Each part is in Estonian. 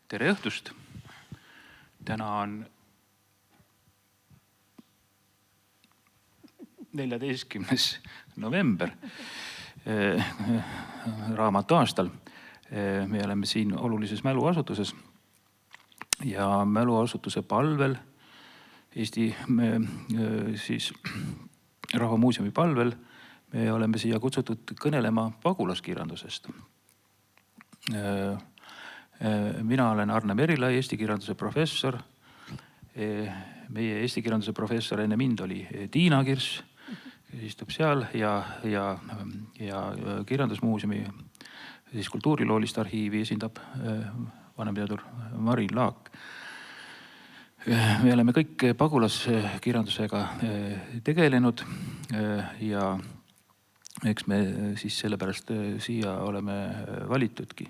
Tere õhtust! Täna on 14. november raamatu aastal. Me oleme siin olulises mäluasutuses ja mäluasutuse palvel, Eesti siis Rahvamuuseumi palvel, me oleme siia kutsutud kõnelema pagulaskirjandusest. Mina olen Arne Merilai, eesti kirjanduse professor. Meie eesti kirjanduse professor enne mind oli Tiina Kirss, istub seal ja Kirjandusmuuseumi siis kultuuriloolist arhiivi esindab vanemteadur Marin Laak. Me oleme kõik pagulaskirjandusega tegelenud ja eks me siis sellepärast siia oleme valitudki.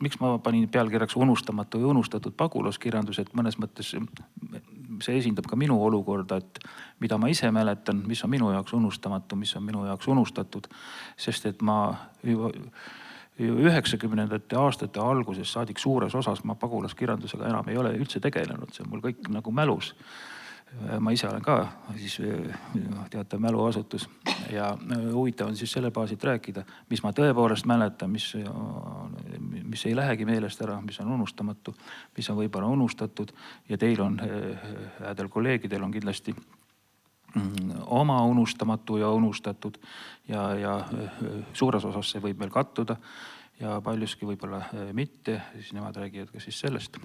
Miks ma panin pealkirjaks unustamatu ja unustatud pagulaskirjandus, et mõnes mõttes see esindab ka minu olukorda, et mida ma ise mäletan, mis on minu jaoks unustamatu, mis on minu jaoks unustatud, sest et ma 90. aastate alguses saadik suures osas ma pagulaskirjandusega enam ei ole üldse tegelenud, see on mul kõik nagu mälus. Ma ise olen ka siis teatav mäluasutus ja huvitav on siis selle baasilt rääkida, mis ma tõepoolest mäletan, mis ei lähegi meelest ära, mis on unustamatu, mis on võib-olla unustatud ja teil on, häädel kolleegidel on kindlasti oma unustamatu ja unustatud ja suures osas see võib meil kattuda ja paljuski võib-olla mitte, siis nemad räägivad ka siis sellest.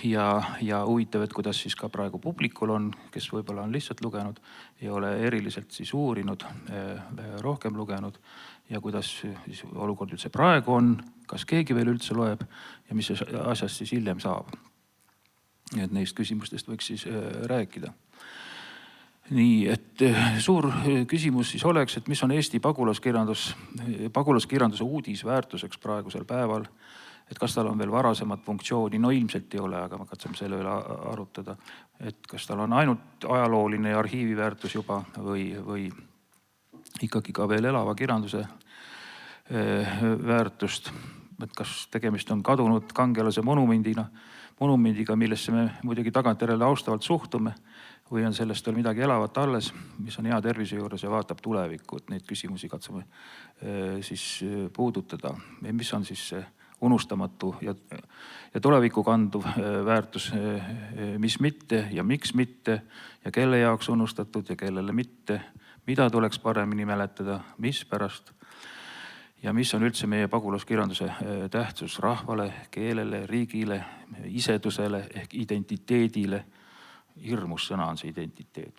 Ja huvitav, et kuidas siis ka praegu publikul on, kes võib-olla on lihtsalt lugenud, ei ole eriliselt siis uurinud, rohkem lugenud ja kuidas siis olukord üldse praegu on, kas keegi veel üldse loeb ja mis asjast siis hiljem saab. Et neist küsimustest võiks siis rääkida. Nii, et suur küsimus siis oleks, et mis on Eesti pagulaskirjanduse uudisväärtuseks praegusel päeval, et kas tal on veel varasemat funktsiooni, no ilmselt ei ole, aga ma katsume selle üle arutada, et kas tal on ainult ajalooline ja arhiiviväärtus juba või ikkagi ka veel elava kirjanduse väärtust, et kas tegemist on kadunud kangelase monumendiga, millesse me muidugi tagantjärele austavalt suhtume või on sellest veel midagi elavat alles, mis on hea tervise juures ja vaatab tulevikku, et neid küsimusi katsume siis puudutada. Mis on siis unustamatu ja tulevikku kanduv väärtus, mis mitte ja miks mitte ja kelle jaoks unustatud ja kellele mitte, mida tuleks paremini mäletada, mis pärast ja mis on üldse meie pagulaskirjanduse tähtsus rahvale, keelele, riigile, isedusele ehk identiteedile. Hirmus sõna on see identiteet.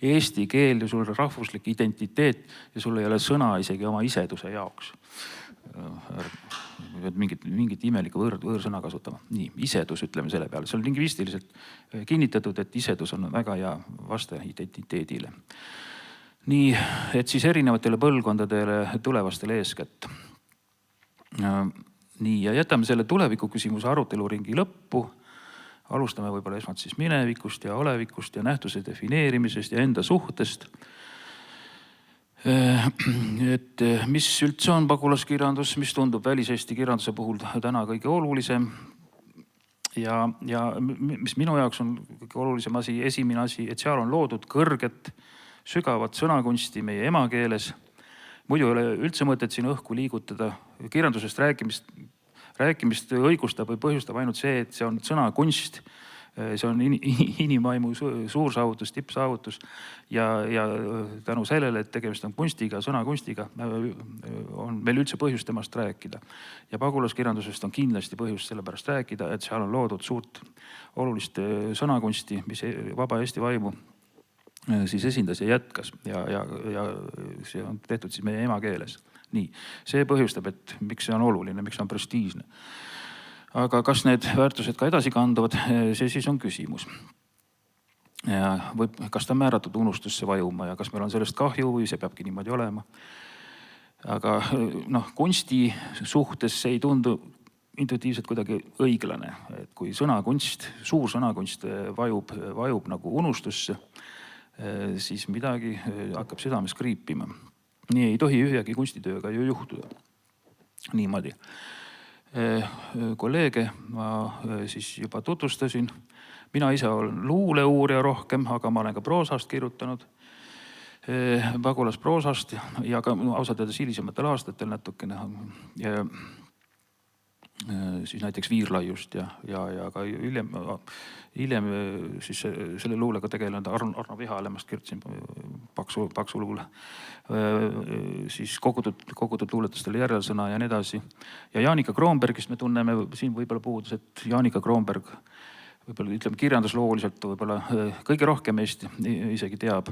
Eesti keel ja sul on rahvuslik identiteet ja sul ei ole sõna isegi oma iseduse jaoks. Mingit imelikku võõrsõna kasutama. Nii, isedus ütleme selle peale. See on lingvistiliselt kinnitatud, et isedus on väga hea vaste identiteedile. Nii, et siis erinevatele põlvkondadele tulevastele eeskätt. Nii, ja jätame selle tuleviku küsimuse aruteluringi lõppu. Alustame võib-olla esmalt siis minevikust ja olevikust ja nähtuse defineerimisest ja enda suhtest. Et mis üldse on pagulaskirjandus, mis tundub väliseesti kirjanduse puhul täna kõige olulisem ja mis minu jaoks on kõige olulisem asi, esimene asi, et seal on loodud kõrget, sügavat sõnakunsti meie emakeeles. Muidu ei ole üldse mõtet siin õhku liigutada. Kirjandusest rääkimist õigustab või põhjustab ainult see, et see on sõnakunst. See on inimvaimu suursaavutus, tippsaavutus ja tänu sellele, et tegemist on kunstiga, sõnakunstiga, on meil üldse põhjust temast rääkida. Ja pagulaskirjandusest on kindlasti põhjust sellepärast rääkida, et seal on loodud suurt olulist sõnakunsti, mis vaba Eesti vaimu siis esindas ja jätkas ja see on tehtud siis meie emakeeles. Nii, see põhjustab, et miks see on oluline, miks see on prestiižne. Aga kas need väärtused ka edasi kanduvad, see siis on küsimus. Ja kas ta on määratud unustusse vajuma ja kas meil on sellest kahju või see peabki niimoodi olema. Aga kunsti suhtes see ei tundu intuitiivselt kuidagi õiglane, et kui sõnakunst, suur sõnakunst vajub nagu unustusse, siis midagi hakkab südames kriipima. Nii ei tohi ühegi kunstitööga ju juhtuda. Niimoodi. Kolleege ma siis juba tutvustasin. Mina ise olen luuleuurija rohkem, aga ma olen ka proosast kirjutanud. Pagulasproosast ja ka ausalt öeldes hilisematel aastatel natukene. Siis näiteks Viirlaiust ja ka hiljem siis selle luulega tegelenud Arno Vihalemast kirjutasin paksu luule. Siis kogutud luuletustele järelsõna ja nii edasi. Ja Jaanika Kroonbergist me tunneme siin võib-olla puudus, et Jaanika Kroonberg võib-olla ütleme kirjanduslooliselt võib-olla kõige rohkem meist isegi teab.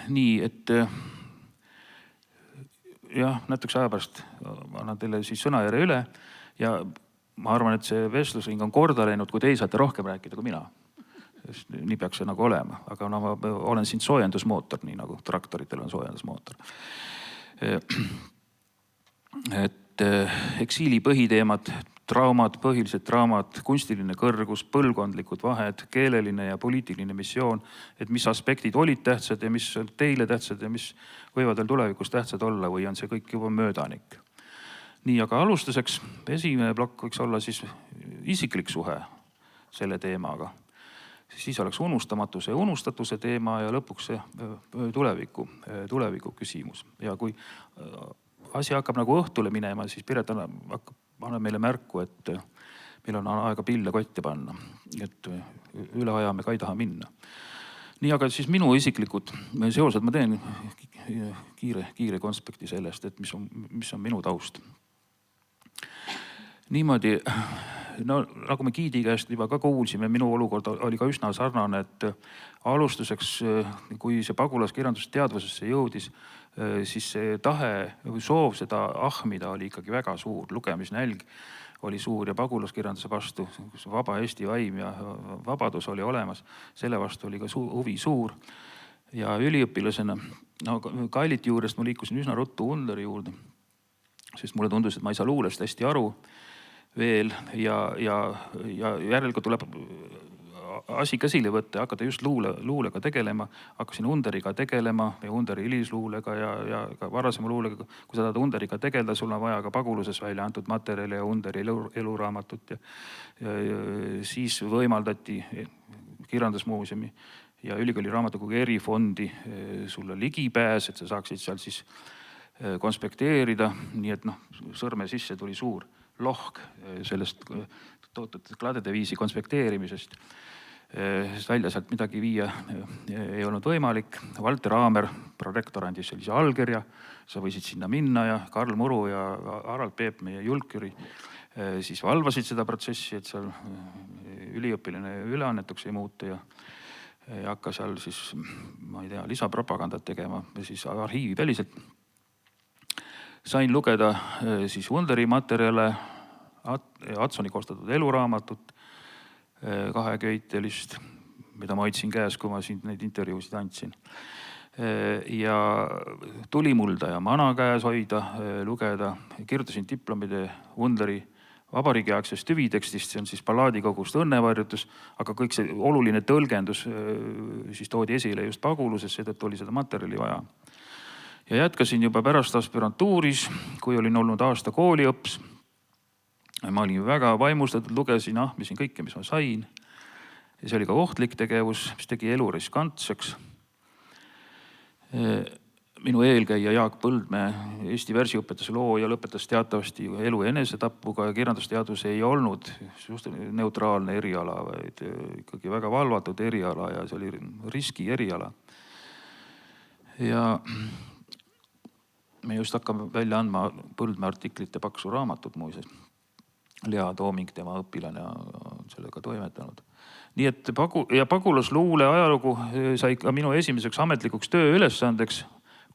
Nii, et jah, natukese aja pärast annan teile siis sõnajärje üle ja ma arvan, et see vestlusring on korda läinud, kui teie saate rohkem rääkida kui mina. Nii peaks see nagu olema, aga no, ma olen siin soojendusmootor, nii nagu traktoritel on soojendusmootor. Et eksiili põhiteemad, traumad, põhilised traumad, kunstiline kõrgus, põlvkondlikud vahed, keeleline ja poliitiline missioon, et mis aspektid olid tähtsad ja mis on teile tähtsad ja mis võivad veel tulevikus tähtsad olla või on see kõik juba möödanik. Nii, aga alustuseks esimene plokk võiks olla siis isiklik suhe selle teemaga. Siis oleks unustamatuse ja unustatuse teema ja lõpuks see tuleviku küsimus. Ja kui asi hakkab nagu õhtule minema, siis Piret annab meile märku, et meil on aega pille kotti panna. Et üle aja me ka ei taha minna. Nii, aga siis minu isiklikud seosed, ma teen kiire konspekti sellest, et mis on minu taust. Niimoodi, no nagu me Giidi käest juba ka kuulsime, minu olukord oli ka üsna sarnane, et alustuseks, kui see pagulaskirjandus teadvusesse jõudis, siis see tahe või soov seda ahmida oli ikkagi väga suur. Lugemisnälg oli suur ja pagulaskirjanduse vastu vaba Eesti vaim ja vabadus oli olemas. Selle vastu oli ka huvi suur. Ja üliõpilasena, no Kailiti juurest ma liikusin üsna ruttu Underi juurde, sest mulle tundus, et ma ei saa luulest hästi aru veel ja järelikult tuleb asi käsile võtta ja hakata just luulega tegelema. Hakkasin Underiga tegelema ja Underi hilisluulega ja ka varasema luulega. Kui sa tahad Underiga tegeleda, sul on vaja ka paguluses välja antud materjali ja Underi eluraamatut. Ja siis võimaldati Kirjandusmuuseumi ja ülikooli raamatukogu erifondi sulle ligipääs, et sa saaksid seal siis konspekteerida. Nii et sõrme sisse tuli suur lohk sellest kladede viisi konspekteerimisest. Välja sealt midagi viia ei olnud võimalik. Valter Aamer, prorektor, andis sellise allkirja. Sa võisid sinna minna ja Karl Muru ja Harald Peep, meie julküri, siis valvasid seda protsessi, et seal üliõpilane üleannetuks ei muutu ja hakka seal siis, ma ei tea, lisapropagandat tegema siis arhiivi väliselt. Sain lugeda siis Underi materjale, Atsoni koostatud eluraamatut, 2 köitelist, mida ma hoidsin käes, kui ma siin neid intervjuusid andsin. Ja tuli mulda ja mana käes hoida, lugeda. Kirjutasin diplomide Underi vabariigiaegsest tüvitekstist, see on siis ballaadikogust Õnnevarjutus, aga kõik see oluline tõlgendus siis toodi esile just paguluses, seetõttu oli seda materjali vaja. Ja jätkasin juba pärast aspirantuuris, kui olin olnud aasta kooliõps. Ma olin väga vaimustatud, lugesin, ahmisin kõike, mis ma sain. Ja see oli ka ohtlik tegevus, mis tegi elu riskantseks. Minu eelkäija Jaak Põldmäe, Eesti versiõpetuse looja, lõpetas teatavasti elu enesetapuga ja kirjandusteadus ei olnud just neutraalne eriala, vaid ikkagi väga valvatud eriala ja see oli riski eriala. Ja me just hakkame välja andma Põldmäe artiklite paksu raamatut muuseas. Lea Tooming, tema õpilane, on sellega toimetanud. Nii et pagulasluule ajalugu sai ka minu esimeseks ametlikuks tööülesandeks,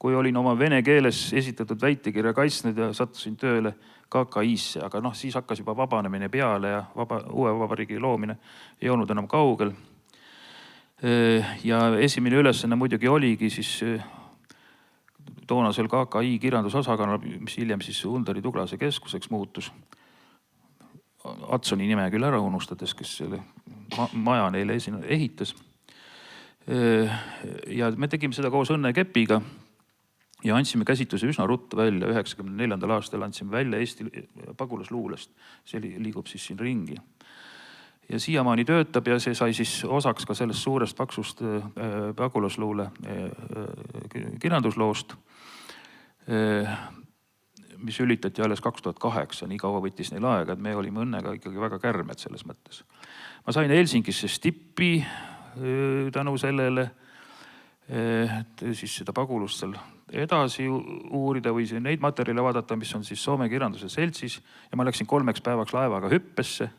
kui olin oma vene keeles esitatud väitekirja kaitsnud ja sattusin tööle KKI-sse. Aga siis hakkas juba vabanemine peale ja uue vabariigi loomine ei olnud enam kaugel. Ja esimene ülesanne muidugi oligi siis toonasel KKI kirjandusosakonnal, mis hiljem siis Underi Tuglase keskuseks muutus. Atsoni nime küll ära unustades, kes selle maja neile ehitas. Ja me tegime seda koos Õnne Kepiga ja andsime käsitluse üsna ruttu välja. 1994. aastal andsime välja Eesti pagulasluulest. See liigub siis siin ringi. Ja siiamaani töötab ja see sai siis osaks ka sellest suurest paksust pagulasluule kirjandusloost, mis ülitati alles 2008. Nii kaua võttis neil aega, et me olime Õnnega ikkagi väga kärmed selles mõttes. Ma sain Helsingisse stippi tänu sellele, et siis seda pagulust seal edasi uurida või neid materjale vaadata, mis on siis Soome kirjanduse seltsis. Ja ma läksin 3 päevaks laevaga hüppesse,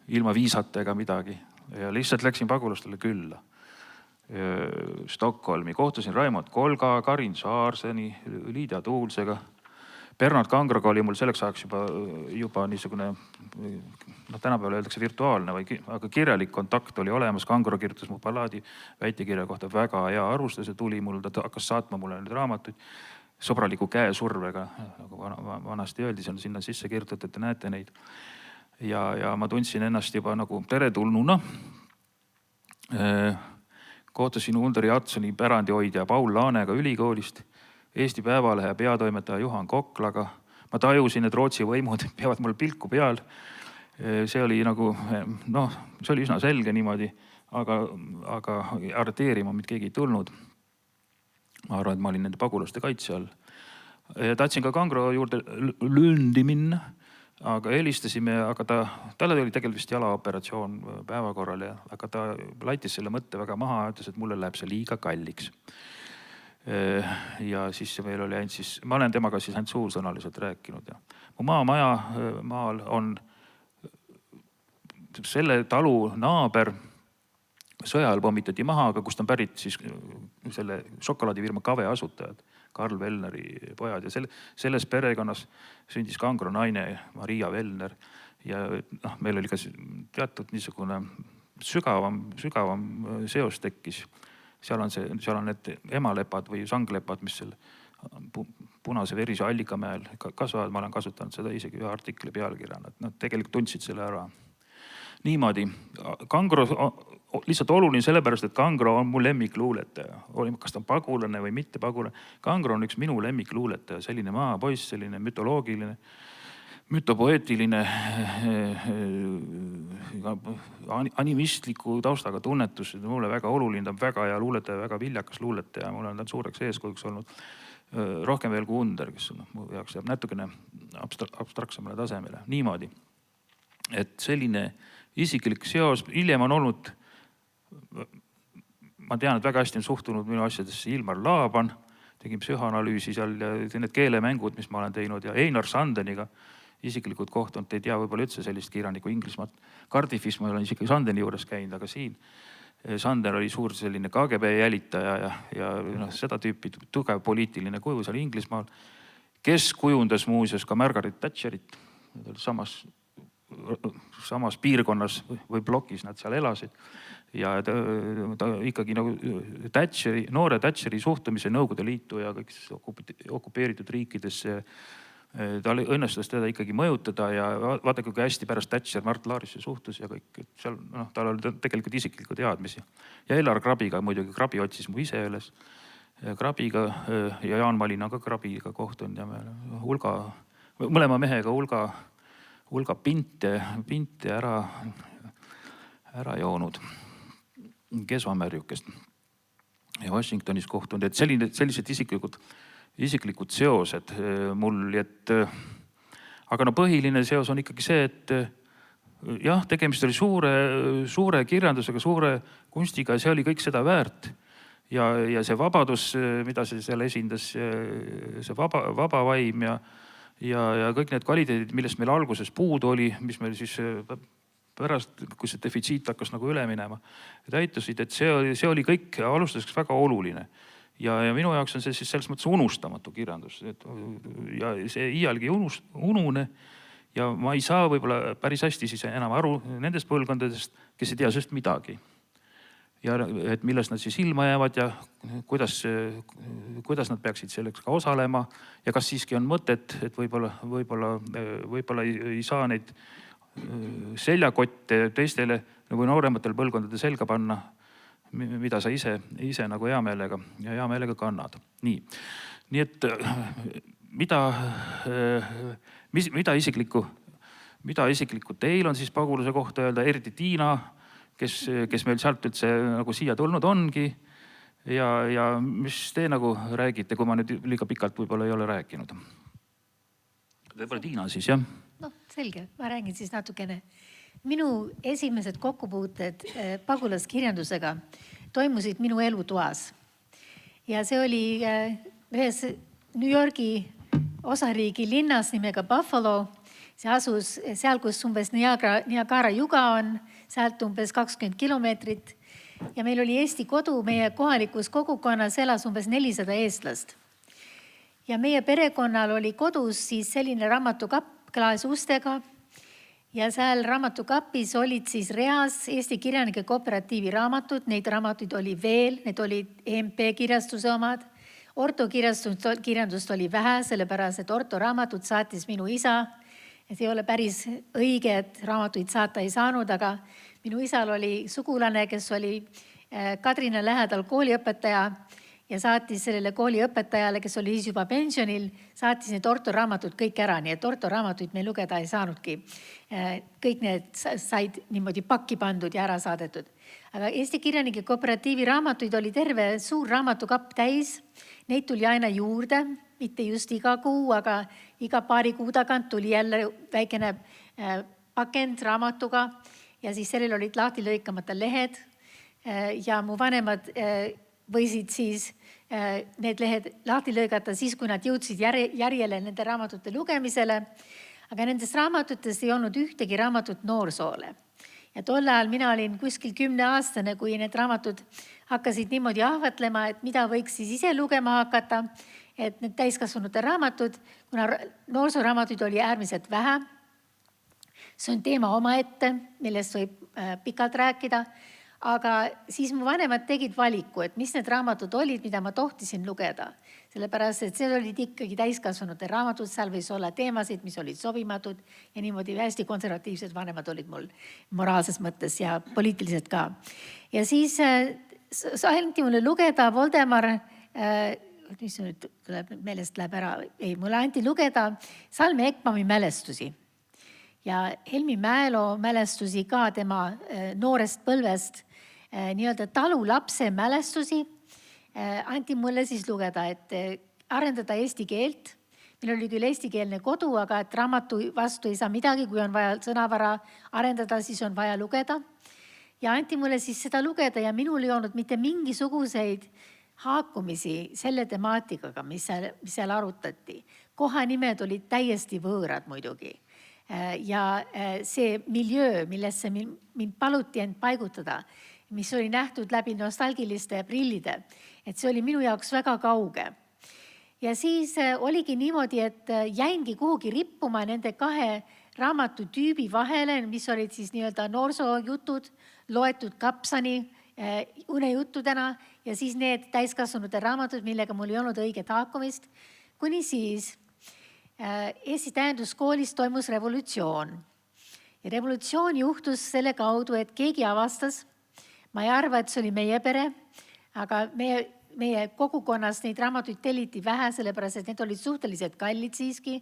ilma viisata ega midagi. Ja lihtsalt läksin pagulastele külla. Stockholmi. Kohtusin Raimond Kolga, Karin Saarseni, Liidia Tuulsega. Bernard Kangroga oli mul selleks ajaks juba niisugune, tänapäeval öeldakse virtuaalne, aga kirjalik kontakt oli olemas. Kangro kirjutas mu ballaadi väitekirja kohta väga hea arvustuse, tuli mul, ta hakkas saatma mulle neid raamatuid sõbraliku käesurvega, nagu vanasti öeldi, sinna sisse kirjutatud, et te näete neid. Ja ma tundsin ennast juba nagu teretulnuna. Kohtusin Underi Jatsoni pärandihoidja Paul Laanega ülikoolist, Eesti Päevalehe peatoimetaja Juhan Koklaga. Ma tajusin, et Rootsi võimud peavad mul pilku peal. See oli nagu, see oli üsna selge niimoodi, aga arreteerima mind keegi ei tulnud. Ma arvan, et ma olin nende pagulaste kaitse all. Tahtsin ka Kangro juurde Lündi minna, aga helistasime, aga talle oli tegelikult vist jalaoperatsioon päevakorral, aga ta laitis selle mõtte väga maha ja ütles, et mulle läheb see liiga kalliks. Ja siis meil oli ainult siis, ma olen temaga siis ainult suursõnaliselt rääkinud. Ja mu maamaja maal on selle talu naaber, sõja ajal pommitati maha, aga kust on pärit siis selle šokolaadifirma Kave asutajad, Karl Vellneri pojad. Ja selles perekonnas sündis Kangro naine Maria Vellner. Ja meil oli ka teatud niisugune sügavam seos tekkis. Seal on need emalepad või sanglepad, mis seal punase verise Allikamäel kasvavad. Ma olen kasutanud seda isegi ühe artikli pealkirjana. Nad tegelikult tundsid selle ära. Niimoodi. Kangro lihtsalt oluline sellepärast, et Kangro on mu lemmikluuletaja. Kas ta on pagulane või mitte pagulane. Kangro on üks minu lemmikluuletaja. Selline maapoiss, selline mütoloogiline, mütopoeetiline, animistliku taustaga tunnetus. Mulle väga oluline, ta on väga hea luuletaja, väga viljakas luuletaja. Mul on ta suureks eeskujuks olnud. Rohkem veel kui Under, kes mu jaoks jääb natukene abstraktsemale tasemele. Niimoodi. Et selline isiklik seos hiljem on olnud, ma tean, et väga hästi on suhtunud minu asjadesse Ilmar Laaban, tegin psühhoanalüüsi seal ja need keelemängud, mis ma olen teinud ja Einar Sandeniga isiklikud kohtunud, ei tea võib-olla üldse sellist kirjaniku Inglismaalt. Cardiffis ma olen isegi Sandeni juures käinud, aga siin Sander oli suur selline KGB jälitaja ja seda tüüpi tugev poliitiline kuju seal Inglismaal, kes kujundas muuseas ka Margaret Thatcherit, samas piirkonnas või blokis nad seal elasid. Ja ta ikkagi nagu noore Thatcheri suhtumise Nõukogude Liitu ja kõik okupeeritud riikidesse, ta õnnestus teda ikkagi mõjutada ja vaadake, kui hästi pärast Thatcher Mart Laarisse suhtus ja kõik. Seal, tal oli tegelikult isiklikku teadmisi. Ja Ellar Krabiga, muidugi Krabi otsis mu ise üles. Krabiga ja Jaan Malina ka Krabiga kohtunud ja mõlema mehega hulga pinte ära joonud. Kesvamärjukest ja Washingtonis kohtunud. Et sellised isiklikud seosed mul, aga põhiline seos on ikkagi see, et jah, tegemist oli suure kirjandusega, suure kunstiga ja see oli kõik seda väärt. Ja see vabadus, mida see seal esindas, see vaba vaim ja kõik need kvaliteedid, millest meil alguses puudu oli, mis meil siis pärast, kui see defitsiit hakkas nagu üle minema, täitusid, et see oli kõik alustuseks väga oluline. Ja minu jaoks on see siis selles mõttes unustamatu kirjandus. Ja see iialgi unune ja ma ei saa võib-olla päris hästi siis enam aru nendest põlvkondadest, kes ei tea sellest midagi. Ja et millest nad siis ilma jäävad ja kuidas nad peaksid selleks ka osalema ja kas siiski on mõtet, et võib-olla ei saa neid seljakotte teistele või noorematele põlvkondade selga panna mida sa ise nagu hea meelega kannad. Nii et mida isiklikku teil on siis pagulase kohta öelda, eriti Tiina, kes meil sealt üldse nagu siia tulnud ongi ja mis te nagu räägite, kui ma nüüd liiga pikalt võib-olla ei ole rääkinud? Võib-olla Tiina siis, jah? No selge, ma räägin siis natukene. Minu esimesed kokkupuuted pagulaskirjandusega toimusid minu elutoas. Ja see oli ühes New Yorgi osariigi linnas nimega Buffalo. See asus seal, kus umbes Niagara juga on, sealt umbes 20 kilomeetrit. Ja meil oli Eesti kodu, meie kohalikus kogukonnas elas umbes 400 eestlast. Ja meie perekonnal oli kodus siis selline raamatukapp klaasustega. Ja seal raamatukapis olid siis reas Eesti kirjanike kooperatiivi raamatud. Neid raamatuid oli veel, need olid EMP kirjastuse omad. Orto kirjandust oli vähe, sellepärast, et Orto raamatut saatis minu isa. Et ei ole päris õige, et raamatuid saata ei saanud, aga minu isal oli sugulane, kes oli Kadrina lähedal kooliõpetaja ja saatis sellele kooliõpetajale, kes oli siis juba pensionil, saatis need Orto raamatud kõik ära, nii et Orto raamatuid me lugeda ei saanudki. Kõik need said niimoodi pakki pandud ja ära saadetud. Aga Eesti kirjanike kooperatiivi raamatuid oli terve suur raamatukapp täis. Neid tuli aina juurde, mitte just iga kuu, aga iga paari kuu tagant tuli jälle väikene pakend raamatuga ja siis sellel olid lahti lõikamata lehed ja mu vanemad võisid siis need lehed lahti lõigata siis, kui nad jõudsid järjele nende raamatute lugemisele. Aga nendest raamatutest ei olnud ühtegi raamatut noorsoole. Ja tol ajal mina olin kuskil 10-aastane, kui need raamatud hakkasid niimoodi ahvatlema, et mida võiks siis ise lugema hakata. Et need täiskasvanute raamatud, kuna noorsooraamatuid oli äärmiselt vähe. See on teema omaette, millest võib pikalt rääkida. Aga siis mu vanemad tegid valiku, et mis need raamatud olid, mida ma tohtisin lugeda. Sellepärast, et see olid ikkagi täiskasvanute raamatud, seal võis olla teemasid, mis olid sobimatud ja niimoodi hästi konservatiivsed vanemad olid mul moraalses mõttes ja poliitiliselt ka. Ja siis anti mulle lugeda Voldemar, mis nüüd meelest läheb ära, mulle anti lugeda Salme Ekmani mälestusi. Ja Helmi Mäelo mälestusi ka tema noorest põlvest, nii-öelda talulapse mälestusi anti mulle siis lugeda, et arendada eesti keelt. Meil oli küll eestikeelne kodu, aga et raamatu vastu ei saa midagi, kui on vaja sõnavara arendada, siis on vaja lugeda. Ja anti mulle siis seda lugeda ja minul ei olnud mitte mingisuguseid haakumisi selle temaatikaga, mis seal arutati. Kohanimed olid täiesti võõrad muidugi. Ja see miljöö, millesse mind paluti end paigutada, mis oli nähtud läbi nostalgiliste prillide, et see oli minu jaoks väga kauge. Ja siis oligi niimoodi, et jäingi kuhugi rippuma nende kahe raamatutüübi vahele, mis olid siis nii-öelda noorsoojutud, loetud kapsani unejuttudena ja siis need täiskasvanute raamatud, millega mul ei olnud õiget haakumist, kuni siis Eesti tähenduskoolis toimus revolutsioon. Ja revolutsioon juhtus selle kaudu, et keegi avastas, ma ei arva, et see oli meie pere, aga meie kogukonnas neid raamatuid telliti vähe, sellepärast, et need olid suhteliselt kallid siiski.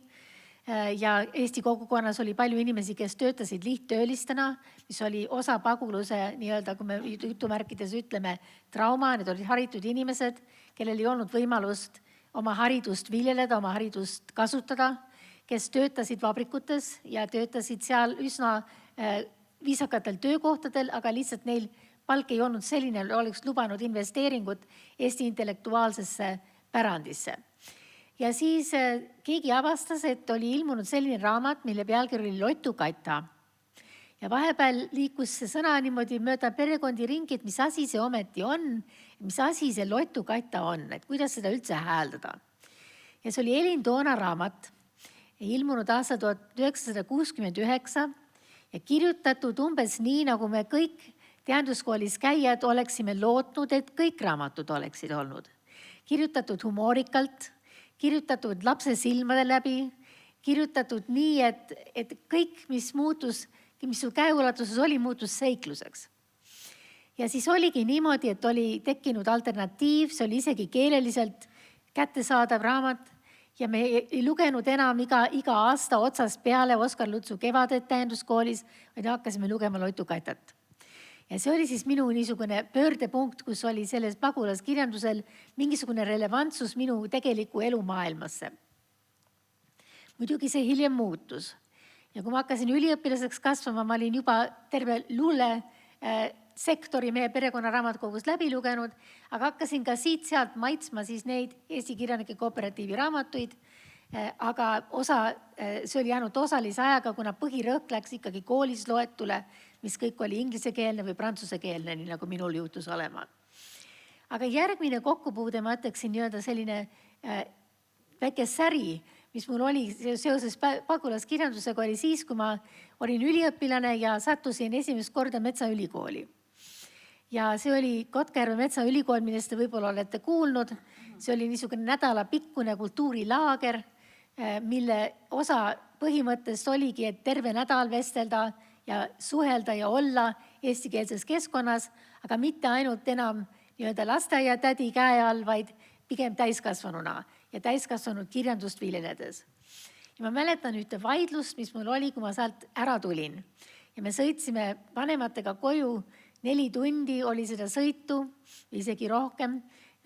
Ja Eesti kogukonnas oli palju inimesi, kes töötasid lihttöölistena, mis oli osa paguluse, nii-öelda, kui me jutumärkides ütleme, trauma, need olid haritud inimesed, kellel ei olnud võimalust oma haridust viljeleda, oma haridust kasutada, kes töötasid vabrikutes ja töötasid seal üsna viisakatel töökohtadel, aga lihtsalt neil palk ei olnud selline, oleks lubanud investeeringut Eesti intellektuaalsesse pärandisse. Ja siis keegi avastas, et oli ilmunud selline raamat, mille pealkiri oli Lotukata. Ja vahepeal liikus see sõna niimoodi mööda perekondi ringi, et mis asi see ometi on, mis asi see Lotukata on, et kuidas seda üldse hääldada. Ja see oli Elin Toona raamat, ilmunud aasta 1969 ja kirjutatud umbes nii, nagu me kõik teaduskoolis käijad oleksime lootnud, et kõik raamatud oleksid olnud. Kirjutatud humoorikalt, kirjutatud lapse silmade läbi, kirjutatud nii, et kõik, mis su käeulatuses oli, muutus seikluseks. ja siis oligi niimoodi, et oli tekkinud alternatiiv, see oli isegi keeleliselt kättesaadav raamat ja me ei lugenud enam iga aasta otsast peale Oskar Lutsu Kevadet tähenduskoolis, vaid hakkasime lugema Loitukatet. Ja see oli siis minu niisugune pöördepunkt, kus oli selles pagulaskirjandusel mingisugune relevantsus minu tegeliku elumaailmasse. Muidugi see hiljem muutus. Ja kui ma hakkasin üliõpilaseks kasvama, ma olin juba terve luule sektori meie perekonna raamatukogus läbi lugenud, aga hakkasin ka siit-sealt maitsma siis neid Eesti Kirjanike Kooperatiivi raamatuid, aga see oli ainult osalise ajaga, kuna põhirõhk läks ikkagi koolis loetule, mis kõik oli ingliskeelne või prantsusekeelne, nii nagu minul juhtus olema. Aga järgmine kokkupuude, ma ütleksin nii-öelda selline väike säri, mis mul oli seoses pagulaskirjandusega, oli siis, kui ma olin üliõpilane ja sattusin esimest korda Metsaülikooli. Ja see oli Kotkajärve Metsaülikool, millest te võib-olla olete kuulnud. See oli niisugune nädalapikkune kultuurilaager, mille osa põhimõttest oligi, et terve nädal vestelda ja suhelda ja olla eestikeelses keskkonnas, aga mitte ainult enam nii-öelda lasteaiatädi käe all, vaid pigem täiskasvanuna ja täiskasvanud kirjandust viljeledes. Ja ma mäletan ühte vaidlust, mis mul oli, kui ma sealt ära tulin. Ja me sõitsime vanematega koju, 4 tundi oli seda sõitu, isegi rohkem,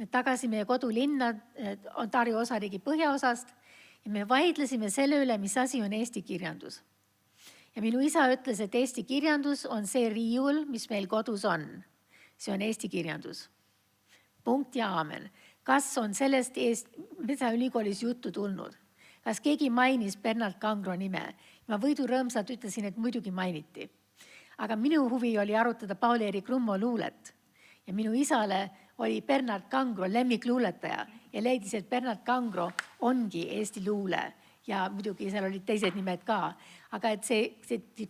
tagasi meie kodulinna Ontario osariigi põhjaosast ja me vaidlesime selle üle, mis asi on eesti kirjandus. Ja minu isa ütles, et eesti kirjandus on see riiul, mis meil kodus on. See on eesti kirjandus. Punkt ja aamen. Kas on sellest Metsaülikoolis juttu tulnud? Kas keegi mainis Bernard Kangro nime? Ma võidurõõmsalt ütlesin, et muidugi mainiti. Aga minu huvi oli arutada Paul-Erik Rummo luulet. Ja minu isale oli Bernard Kangro lemmikluuletaja ja leidis, et Bernard Kangro ongi Eesti luule. Ja muidugi seal olid teised nimed ka. Aga et see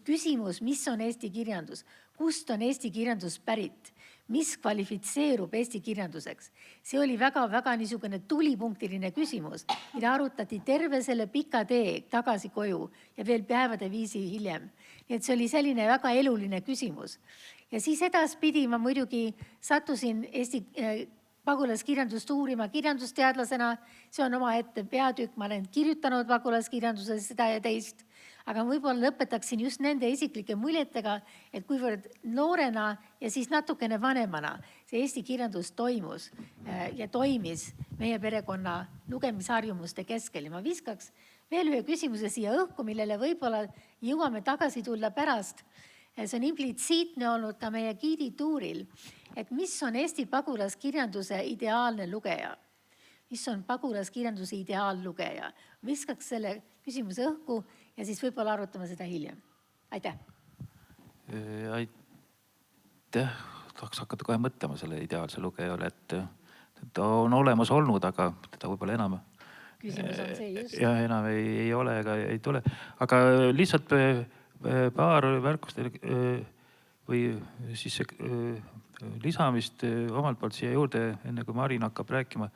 küsimus, mis on eesti kirjandus, kust on eesti kirjandus pärit, mis kvalifitseerub eesti kirjanduseks. See oli väga niisugune tulipunktiline küsimus, mida arutati terve selle pika tee tagasi koju ja veel päevade viisi hiljem. Nii et see oli selline väga eluline küsimus. Ja siis edaspidi ma muidugi sattusin Eesti pagulaskirjandust uurima kirjandusteadlasena. See on oma ette peatükk, ma olen kirjutanud pagulaskirjanduses seda ja teist. Aga võib-olla lõpetaksin just nende isiklike muljetega, et kuivõrd noorena ja siis natukene vanemana see eesti kirjandus toimus ja toimis meie perekonna lugemisharjumuste keskel. Ja ma viskaks veel ühe küsimuse siia õhku, millele võib-olla jõuame tagasi tulla pärast. See on implitsiitne olnud ka meie giidituuril, et mis on Eesti pagulaskirjanduse ideaalne lugeja? Mis on pagulaskirjanduse ideaallugeja? Viskaks selle küsimuse õhku ja siis võib-olla arutame seda hiljem. Aitäh! Aitäh! Tahaks hakata kohe mõtlema selle ideaalse lugejale, et ta on olemas olnud, aga teda võib-olla enam. Küsimus on see just. Ja enam ei ole ega ei tule. Aga lihtsalt paar märkust või siis lisamist omalt poolt siia juurde, enne kui Marin hakkab rääkima.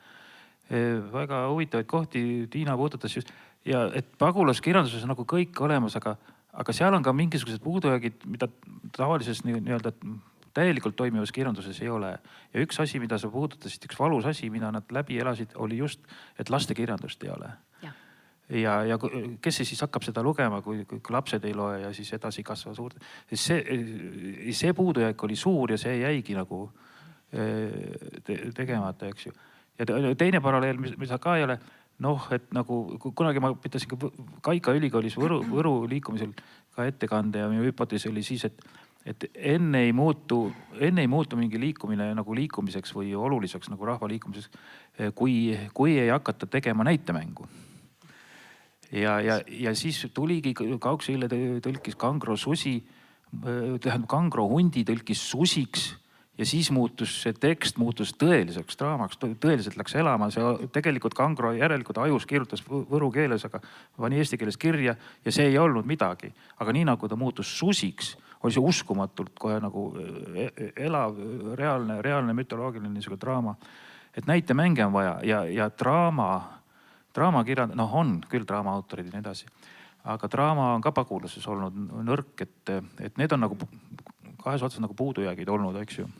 Väga huvitavaid kohti Tiina puudutas just. Ja et pagulaskirjanduses on nagu kõik olemas, aga seal on ka mingisugused puudujäägid, mida tavalises nii-öelda täielikult toimivas kirjanduses ei ole. Ja üks asi, mida sa puudutasid, üks valus asi, mida nad läbi elasid, oli just, et laste kirjandust ei ole. Ja kes siis hakkab seda lugema, kui lapsed ei loe ja siis edasi kasva suurde. See puudujääk oli suur ja see jäigi nagu tegemata, eks ju. Ja teine paralleel, mis ka ei ole, et nagu kunagi ma pitasin Kaika ülikoolis Võru liikumisel ka ettekande ja minu hüpotees oli siis, et enne ei muutu mingi liikumine nagu liikumiseks või oluliseks nagu rahva liikumiseks, kui ei hakata tegema näitemängu. Ja siis tuligi Kauksile tõlkis Kangro susi, tähendab Kangro hundi tõlkis susiks ja siis see tekst muutus tõeliseks draamaks, tõeliselt läks elama. See tegelikult Kangro järelikult ajus kirjutas võru keeles, aga pani eesti keeles kirja ja see ei olnud midagi. Aga nii nagu ta muutus susiks, oli see uskumatult kohe nagu elav, reaalne mütoloogiline niisugune draama. Et näitemänge on vaja ja draamakirjand, on küll draamaautorid ja nii edasi, aga draama on ka pagulases olnud nõrk, et need on nagu kahes otsas nagu puudujäägid olnud, eks ju.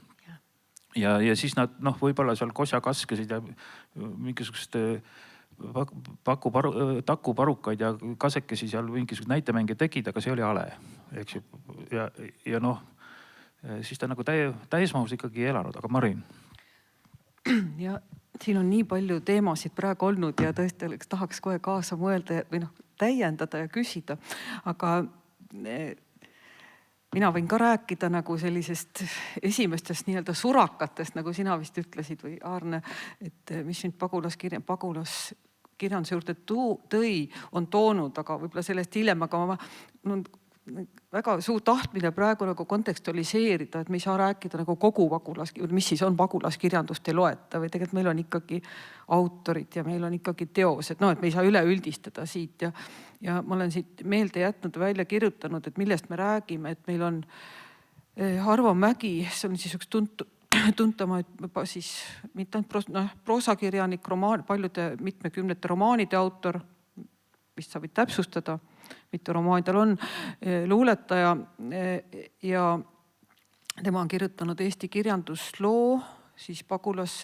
ja siis nad võib-olla seal kosja kaskesid ja mingisugust takuparukaid ja kasekesi seal mingisugust näitemänge tegid, aga see oli ale, eks ju. Ja siis ta nagu täismahus ikkagi ei elanud, aga Marin. Ja siin on nii palju teemasid praegu olnud ja tõesti tahaks kohe kaasa mõelda või täiendada ja küsida, aga mina võin ka rääkida nagu sellisest esimestest nii-öelda surakatest, nagu sina vist ütlesid või Aarne, et mis nüüd pagulaskirjanduse juurde on toonud, aga võib-olla sellest hiljem, aga ma väga suur tahtmine praegu nagu kontekstualiseerida, et me ei saa rääkida nagu kogu mis siis on pagulaskirjandust ei loeta või tegelikult meil on ikkagi autorid ja meil on ikkagi teosed, et me ei saa üleüldistada siit ja ma olen siit meelde jätnud välja kirjutanud, et millest me räägime, et meil on Arvo Mägi, see on siis üks tuntamaid siis mitte ainult proosakirjanik, paljude mitmekümnete romaanide autor, vist sa võid täpsustada, mitu romaani tal on, luuletaja ja tema on kirjutanud Eesti kirjandusloo, siis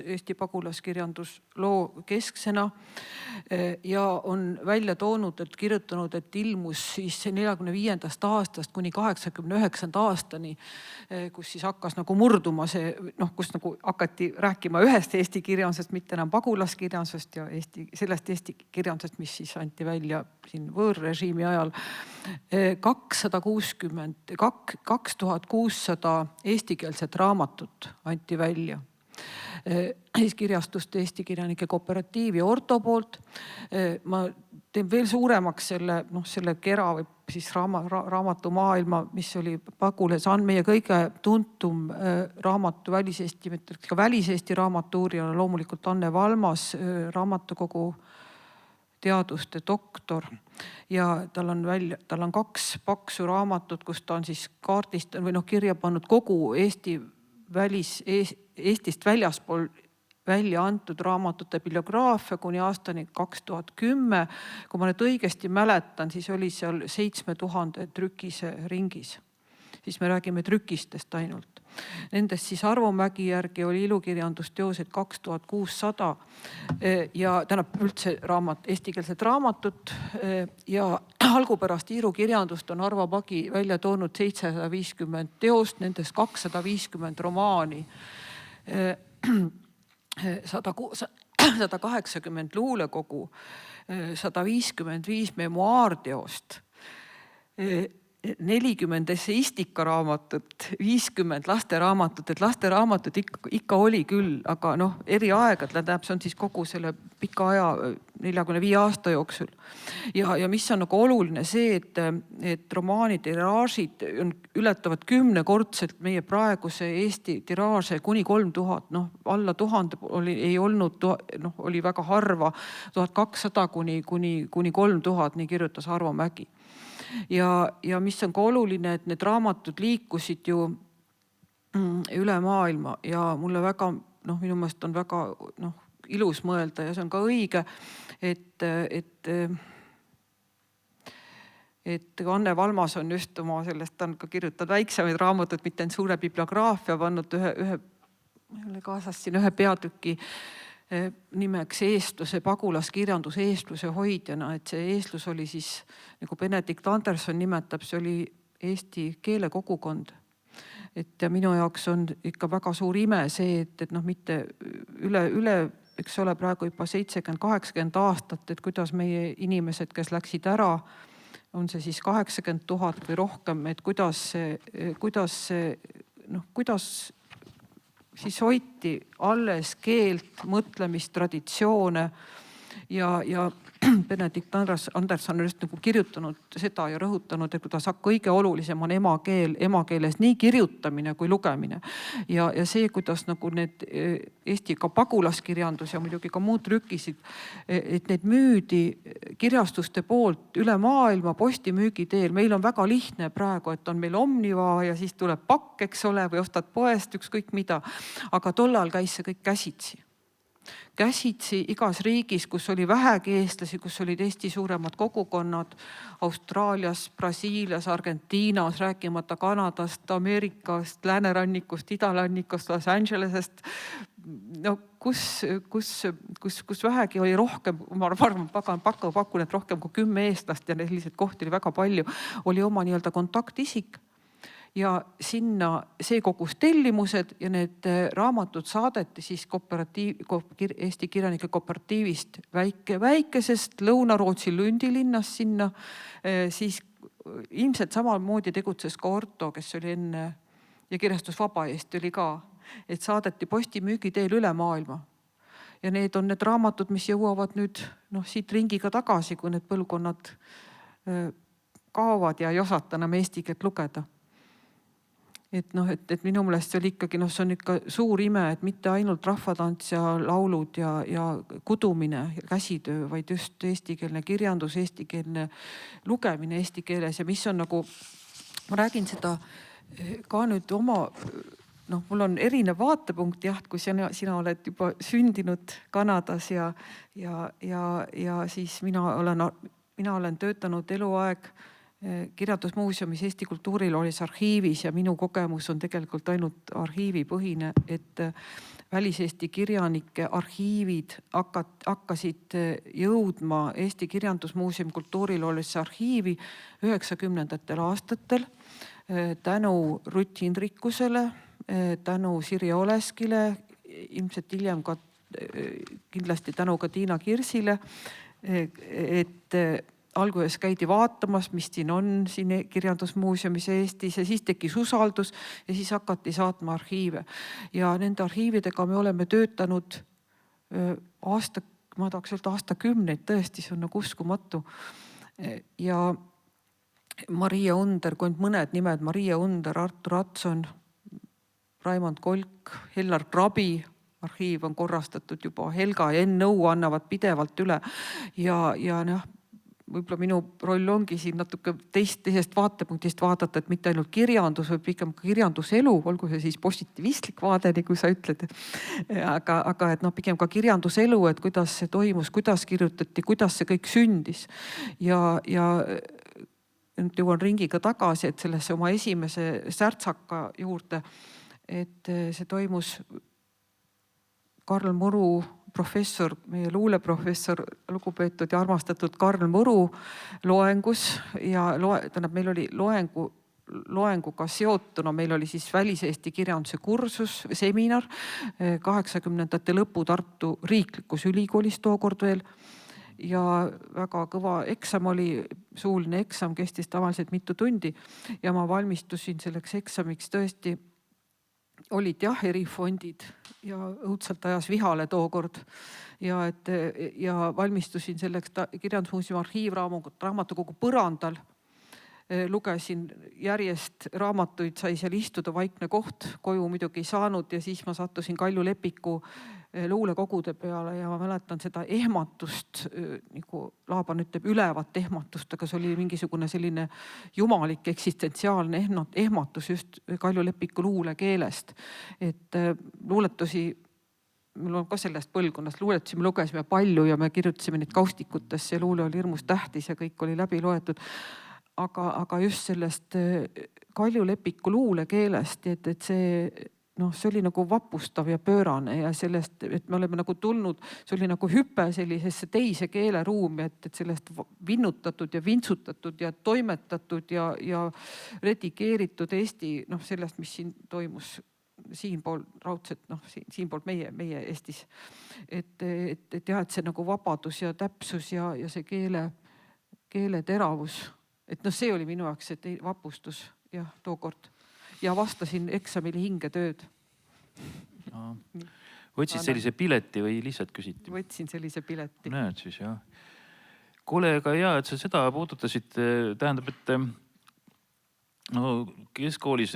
Eesti pagulaskirjandusloo kesksena ja on välja toonud, et kirjutanud, et ilmus siis 45. aastast kuni 89. aastani, kus siis hakkas nagu murduma see, kus nagu hakati rääkima ühest Eesti kirjandusest, mitte enam pagulaskirjandusest ja sellest Eesti kirjandusest, mis siis anti välja siin võõrrežiimi ajal. 2600 eestikeelset raamatut anti välja. Kirjastust Eesti Kirjanike Kooperatiiv ja Orto poolt. Ma teen veel suuremaks selle kera või siis raamatumaailma, mis oli Pagulas, on meie kõige tuntum raamatu väliseesti raamatuurijana loomulikult Anne Valmas, raamatukogu teaduste doktor ja tal on 2 paksu raamatut, kus ta on siis kaardist või kirja pannud kogu Eestist väljaspool välja antud raamatute bibliograafia kuni aastani 2010. Kui ma nüüd õigesti mäletan, siis oli seal 7000 trükise ringis. Siis me räägime trükistest ainult. Nendest siis Arvo Mägi järgi oli ilukirjandusteosed 2600 ja üldse eestikeelset raamatut ja algupärast iirukirjandust on Arvo Mägi välja toonud 750 teost, nendest 250 romaani, 180 luulekogu, 155 memuaarteost, 40 essaistikaramatut, 50 lasteraamatut, et lasteraamatut ikka oli küll, aga eri aegad, see on siis kogu selle pika aja 45 aasta jooksul. Ja mis on nagu oluline see, et romaani tiraažid ületavad 10-kordselt meie praeguse Eesti tiraaže kuni 3000, alla 1000 ei olnud, oli väga harva, 1200 kuni 3000, nii kirjutas Arvo Mägi. Ja mis on ka oluline, et need raamatud liikusid ju üle maailma ja mulle väga, minu meelest on väga ilus mõelda ja see on ka õige, et Anne Valmas on just oma sellest, ta on ka kirjutanud väiksemaid raamatut, mitte ainult suure bibliograafia, pannud ühe peatüki nimeks eestluse pagulaskirjandus eestluse hoidjana, et see eestlus oli siis, nagu Benedikt Anderson nimetab, see oli Eesti keelekogukond. Et minu jaoks on ikka väga suur ime see, et mitte üle, eks ole, praegu juba 70-80 aastat, et kuidas meie inimesed, kes läksid ära, on see siis 80 000 või rohkem, et kuidas siis hoiti alles keelt, mõtlemist, traditsioone ja Benedikt Anderson on just nagu kirjutanud seda ja rõhutanud, et kuidas kõige olulisem on emakeeles nii kirjutamine kui lugemine. Ja see, kuidas nagu need Eesti ka pagulaskirjandus ja muidugi ka muud trükisid, et need müüdi kirjastuste poolt üle maailma postimüügi teel. Meil on väga lihtne praegu, et on meil Omniva ja siis tuleb pakk, eks ole, või ostad poest ükskõik mida. Aga tollal käis see kõik käsitsi. käsitsi igas riigis, kus oli vähegi eestlasi, kus olid Eesti suuremad kogukonnad, Austraalias, Brasiilias, Argentiinas, rääkimata Kanadast, Ameerikast, läänerannikust, idarannikust, Los Angelesest. No kus vähegi oli rohkem, ma pakun, et rohkem kui 10 eestlast ja selliseid kohti oli väga palju, oli oma nii-öelda kontaktisik. Ja sinna see kogus tellimused ja need raamatud saadeti siis Eesti kirjanike kooperatiivist väikesest Lõuna-Rootsi Lundilinnast sinna. Siis ilmselt samamoodi tegutses ka Orto, kes oli enne ja kirjastus Vaba Eesti oli ka, et saadeti postimüügi teel üle maailma. Ja need on need raamatud, mis jõuavad nüüd siit ringiga tagasi, kui need põlvkonnad kaovad ja ei osata enam eesti keelt lugeda. Et minu meelest see oli ikkagi, see on ikka suur ime, et mitte ainult rahvatants ja laulud ja kudumine, käsitöö, vaid just eestikeelne kirjandus, eestikeelne lugemine eesti keeles ja mis on nagu, ma räägin seda ka nüüd oma, mul on erinev vaatepunkt jah, kui sina oled juba sündinud Kanadas ja siis mina olen töötanud eluaeg Kirjandusmuuseumis Eesti Kultuuriloolise arhiivis ja minu kogemus on tegelikult ainult arhiivipõhine, et väliseesti kirjanike arhiivid hakkasid jõudma Eesti Kirjandusmuuseumi Kultuuriloolise arhiivi 90ndatel aastatel tänu Rutt Hindrikusele, tänu Sirje Oleskile, ilmselt hiljem ka kindlasti tänu ka Tiina Kirsile, et alguses käidi vaatamas, mis siin on siin Kirjandusmuuseumis Eestis ja siis tekkis usaldus ja siis hakati saatma arhiive. Ja nende arhiividega me oleme töötanud ma tahaks öelda aastakümneid, tõesti, see on nagu uskumatu. Ja Maria Under, kui on mõned nimed, Maria Under, Artur Atson, Raimond Kolk, Hellar Krabi, arhiiv on korrastatud juba, Helga ja Nõu annavad pidevalt üle ja võib-olla minu roll ongi siin natuke teisest vaatepunktist vaadata, et mitte ainult kirjandus, või pigem kirjanduselu, olgu see siis positiivistlik vaade, nii kui sa ütled, aga et pigem ka kirjanduselu, et kuidas see toimus, kuidas kirjutati, kuidas see kõik sündis. Ja nüüd jõuan ringiga tagasi, et sellesse oma esimese särtsaka juurde, et see toimus Karl Muru professor, meie luuleprofessor, lugupeetud ja armastatud Karl Muru loengus ja meil oli loenguga seotuna, meil oli siis väliseesti kirjanduse kursus, seminar 80ndate lõpu Tartu riiklikus ülikoolis tookord veel ja väga kõva eksam oli, suuline eksam, kestis tavaliselt mitu tundi ja ma valmistusin selleks eksamiks tõesti, olid jah erifondid ja õudselt ajas vihale tookord ja valmistusin selleks Kirjandusmuuseumi arhiivraamatukogu põrandal. Lugesin järjest raamatuid, sai seal istuda, vaikne koht, koju muidugi ei saanud ja siis ma sattusin Kalju Lepiku luulekogude peale ja ma mäletan seda ehmatust, nagu Laaban ütleb, ülevat ehmatust, aga see oli mingisugune selline jumalik eksistentsiaalne ehmatus just Kalju Lepiku luulekeelest. Et luuletusi, mul on ka sellest põlvkonnast, luuletusi me lugesime palju ja me kirjutasime neid kaustikutesse ja luule oli hirmus tähtis ja kõik oli läbi loetud. Aga just sellest Kalju Lepiku luulekeelest, et see oli nagu vapustav ja pöörane ja sellest, et me oleme nagu tulnud, see oli nagu hüpe sellisesse teise keeleruumi, et sellest vinnutatud ja vintsutatud ja toimetatud ja redigeeritud Eesti, sellest, mis siin toimus siinpool raudselt, siinpool meie Eestis. Et see nagu vabadus ja täpsus ja see keele teravus. Et see oli minu jaoks see vapustus jah, tookord. Ja vastasin eksamile hingetööd. Võtsid sellise pileti või lihtsalt küsiti? Võtsin sellise pileti. Näed siis jah. Kuule, aga hea, et sa seda puudutasid, tähendab, et keskkoolis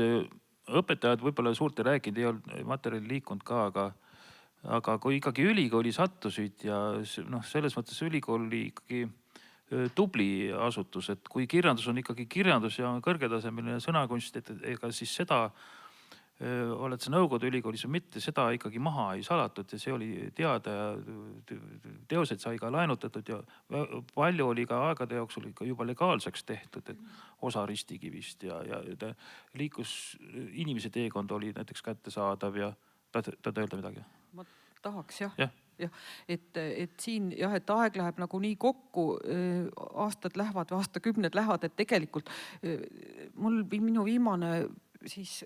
õpetajad võib-olla suurt ei rääkinud, ei olnud materjali liikunud ka, aga kui ikkagi ülikooli sattusid ja selles mõttes ülikool oli ikkagi tubli asutus, et kui kirjandus on ikkagi kirjandus ja on kõrgetasemeline sõnakunst, et ega siis seda oled sa Nõukogude ülikoolis või mitte, seda ikkagi maha ei salatud ja see oli teada ja teosed sai ka laenutatud ja palju oli ka aegade jooksul ikka juba legaalseks tehtud, et osa ristikivist ja ta liikus, inimese teekond oli näiteks kättesaadav ja tahad öelda midagi? Ma tahaks jah. Jah. Et siin jah, et aeg läheb nagu nii kokku, aastad lähevad või aastakümned lähevad, et tegelikult minu viimane siis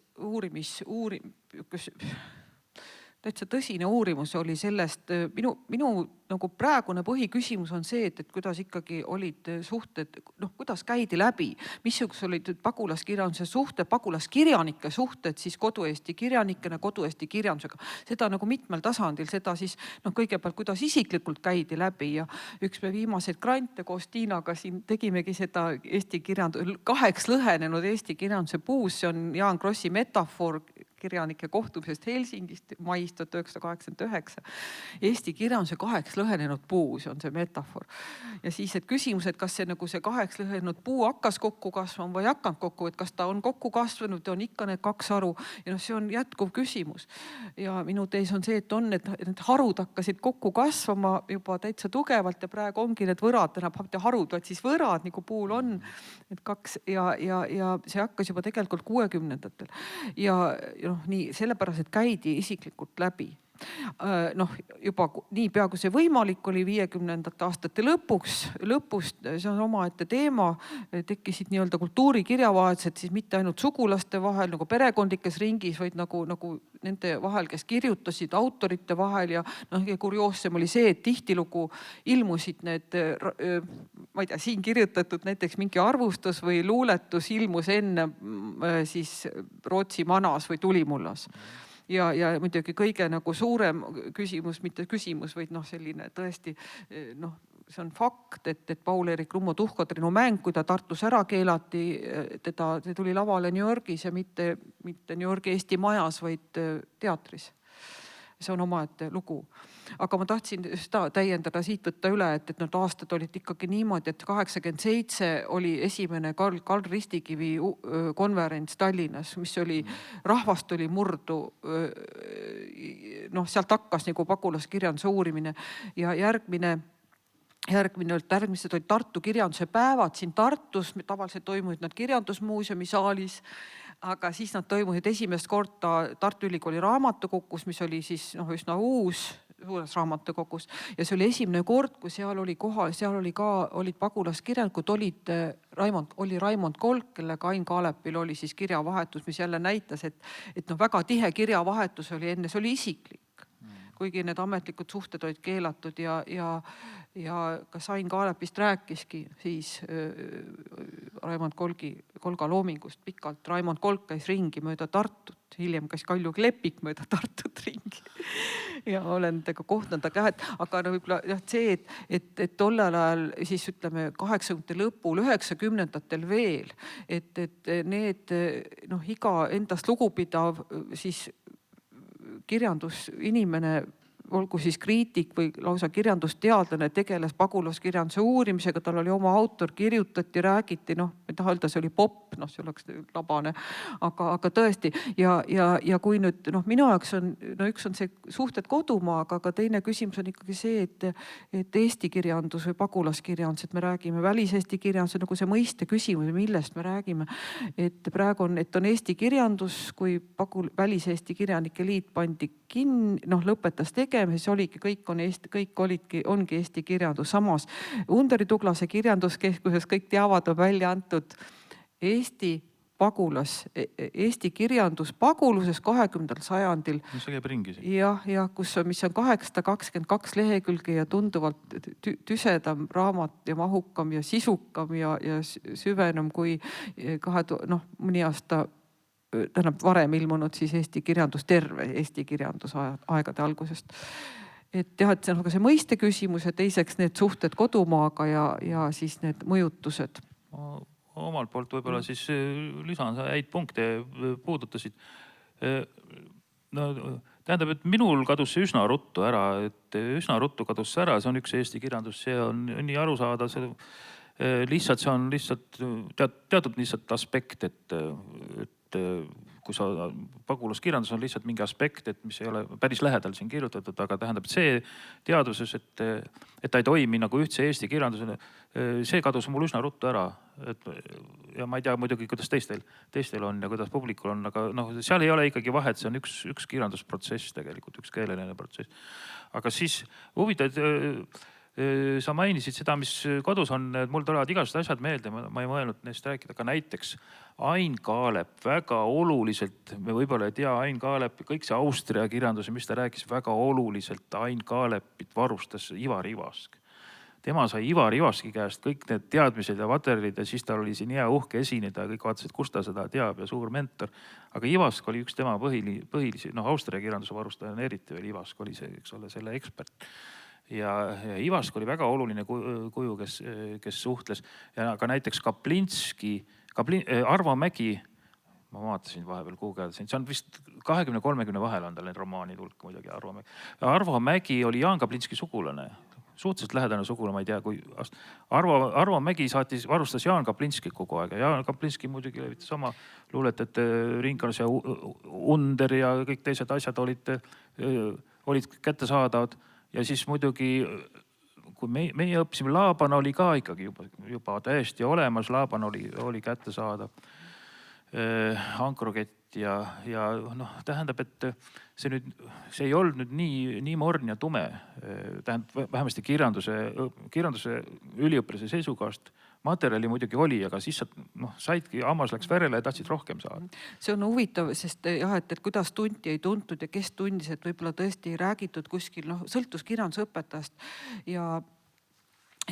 täitsa tõsine uurimus oli sellest, minu nagu praegune põhiküsimus on see, et kuidas ikkagi olid suhted, kuidas käidi läbi, missugused olid pagulaskirjanduse suhted, pagulaskirjanike suhted siis kodu-eesti kirjanikena, kodu-eesti kirjandusega. Seda nagu mitmel tasandil, seda siis kõigepealt, kuidas isiklikult käidi läbi ja üks me viimaseid grante koos Tiinaga siin tegimegi seda eesti kirjandus, 2 lõhenenud eesti kirjanduse puus, see on Jaan Krossi metafoor kirjanike kohtumisest Helsingist mais 1989. Eesti kirjanduse 2 lõhenenud puus on see metafoor. Ja siis, et küsimus, et kas see 2 lõhenenud puu hakkas kokku kasvama või hakanud kokku, et kas ta on kokku kasvanud ja on ikka need 2 haru. Ja see on jätkuv küsimus. Ja minu tees on see, et need harud hakkasid kokku kasvama juba täitsa tugevalt ja praegu ongi need võrad, enam harud, vaid siis võrad nagu puul on. Et 2 ja see hakkas juba tegelikult 60-ndatel. Ja nii sellepärast, et käidi isiklikult läbi. Juba nii pea, kui see võimalik oli 50ndate aastate lõpust, see on omaette teema, tekkisid nii-öelda kultuurikirjavahetused siis mitte ainult sugulaste vahel nagu perekondlikes ringis, vaid nagu nende vahel, kes kirjutasid autorite vahel ja kurioossem oli see, et tihtilugu ilmusid need, ma ei tea, siin kirjutatud näiteks mingi arvustus või luuletus ilmus enne siis Rootsi manas või Tulimullas. Ja muidugi kõige suurem küsimus, mitte küsimus, vaid selline tõesti, see on fakt, et Paul-Eerik Rummo Tuhkatrinnu mäng, kui ta Tartus ära keelati, see tuli lavale New Yorgis ja mitte New Yorgi Eesti majas, vaid teatris. See on omaette lugu. Aga ma tahtsin seda täiendada, siit võtta üle, et need aastad olid ikkagi niimoodi, et 87 oli esimene Karl Ristikivi konverents Tallinnas, mis oli, rahvast oli murdu, sealt hakkas nagu pagulaskirjanduse uurimine ja järgmised olid Tartu kirjanduse päevad siin Tartus, tavaliselt toimusid nad kirjandusmuuseumi saalis, aga siis nad toimusid esimest korda Tartu Ülikooli raamatukogus, mis oli siis üsna uus, suures raamatukogus ja see oli esimene kord, kui seal oli kohal, olid pagulaskirjanikud, oli Raimond Kolk, kellega Ain Kaalepil oli siis kirjavahetus, mis jälle näitas, et väga tihe kirjavahetus oli enne, see oli isiklik, kuigi need ametlikud suhted olid keelatud ja kas Ain Kaalepist rääkiski siis Raimond Kolga loomingust pikalt. Raimond Kolk käis ringi mööda Tartut, hiljem käis Kalju Klepik mööda Tartut ringi ja olen tega kohtanud käed, aga võib-olla see, et tollel ajal siis ütleme 80-ndate lõpul, 90-ndatel veel, et need iga endast lugupidav siis kirjandusinimene, olgu siis kriitik või lausa kirjandusteadlane, tegeles pagulaskirjanduse uurimisega, tal oli oma autor, kirjutati, räägiti, ei taha öelda, see oli popp, see oleks labane, aga tõesti. Ja kui nüüd, minu jaoks on, üks on see suhted kodumaaga, aga teine küsimus on ikkagi see, et eesti kirjandus või pagulaskirjandus, et me räägime väliseesti kirjandus, nagu see mõiste küsimus, millest me räägime. Et praegu on eesti kirjandus, kui väliseesti kirjanike liit pandi kinni, lõpetas siis oligi, ongi eesti kirjandus. Samas Underi Tuglase kirjanduskeskuses kõik teavad, on välja antud Eesti kirjandus paguluses 20. sajandil. See käib ringi siin. Ja mis on 822 lehekülge ja tunduvalt tüsedam raamat ja mahukam ja sisukam ja süvenum kui mõni aasta varem ilmunud siis eesti kirjandus, terve eesti kirjandus aegade algusest. Et jah, et see on see mõiste küsimus ja teiseks need suhted kodumaaga ja siis need mõjutused. Omalt poolt võib-olla siis lisan, sa häid punkte puudutasid. Tähendab, et minul kadus see üsna ruttu ära, see on üks eesti kirjandus, see on nii aru saada, see on lihtsalt teatud aspekt, et kui sa pagulaskirjandus on lihtsalt mingi aspekt, et mis ei ole päris lähedal siin kirjutatud, aga tähendab, et see teaduses, et ta ei toimi nagu ühtse Eesti kirjandusena, see kadus mul üsna ruttu ära. Ja ma ei tea muidugi, kuidas teistel on ja kuidas publikul on, aga noh, seal ei ole ikkagi vahet, see on üks kirjandusprotsess tegelikult, üks keeleline protsess. Aga siis huvitav, sa mainisid seda, mis kodus on, mul tulevad igasugused asjad meelde, ma ei mõelnud neist rääkida, aga näiteks Ain Kaalep väga oluliselt, me võib-olla ei tea Ain Kaalep, kõik see Austria kirjandus, mis ta rääkis, väga oluliselt Ain Kaalepit varustas Ivar Ivask. Tema sai Ivar Ivaski käest kõik need teadmised ja materjalid ja siis tal oli siin hea uhke esineda ja kõik vaatasid, kust ta seda teab ja suur mentor. Aga Ivask oli üks tema põhilisi, Austria kirjanduse varustaja on eriti veel Ivask oli see, eks ole, selle ekspert. Ja Ivask oli väga oluline kuju, kes suhtles. Ja ka näiteks Kaplinski, Arvo Mägi, ma vaatasin vahepeal guugeldasin, see on vist 20-30 vahel on tal need romaanid hulk muidugi Arvo Mägi. Arvo Mägi oli Jaan Kaplinski sugulane. Suhteliselt lähedane sugula, ma ei tea, kui Arvo Mägi varustas Jaan Kaplinski kogu aeg ja Jaan Kaplinski muidugi levitas oma luuletajate ringkonnas ja Under ja kõik teised asjad olid kättesaadavad ja siis muidugi, kui meie õppisime, Laaban oli ka ikkagi juba täiesti olemas, Laaban oli kättesaadav, Ankrukett ja tähendab, et see ei olnud nüüd nii morn ja tume. Tähendab, vähemasti kirjanduse üliõpilase seisukohast materjali muidugi oli, aga siis saidki, hammas läks verele ja tahtsid rohkem saada. See on huvitav, sest jah, et kuidas tunti ei tuntud ja kes tundis, et võib-olla tõesti ei räägitud kuskil, sõltus kirjandusõpetajast ja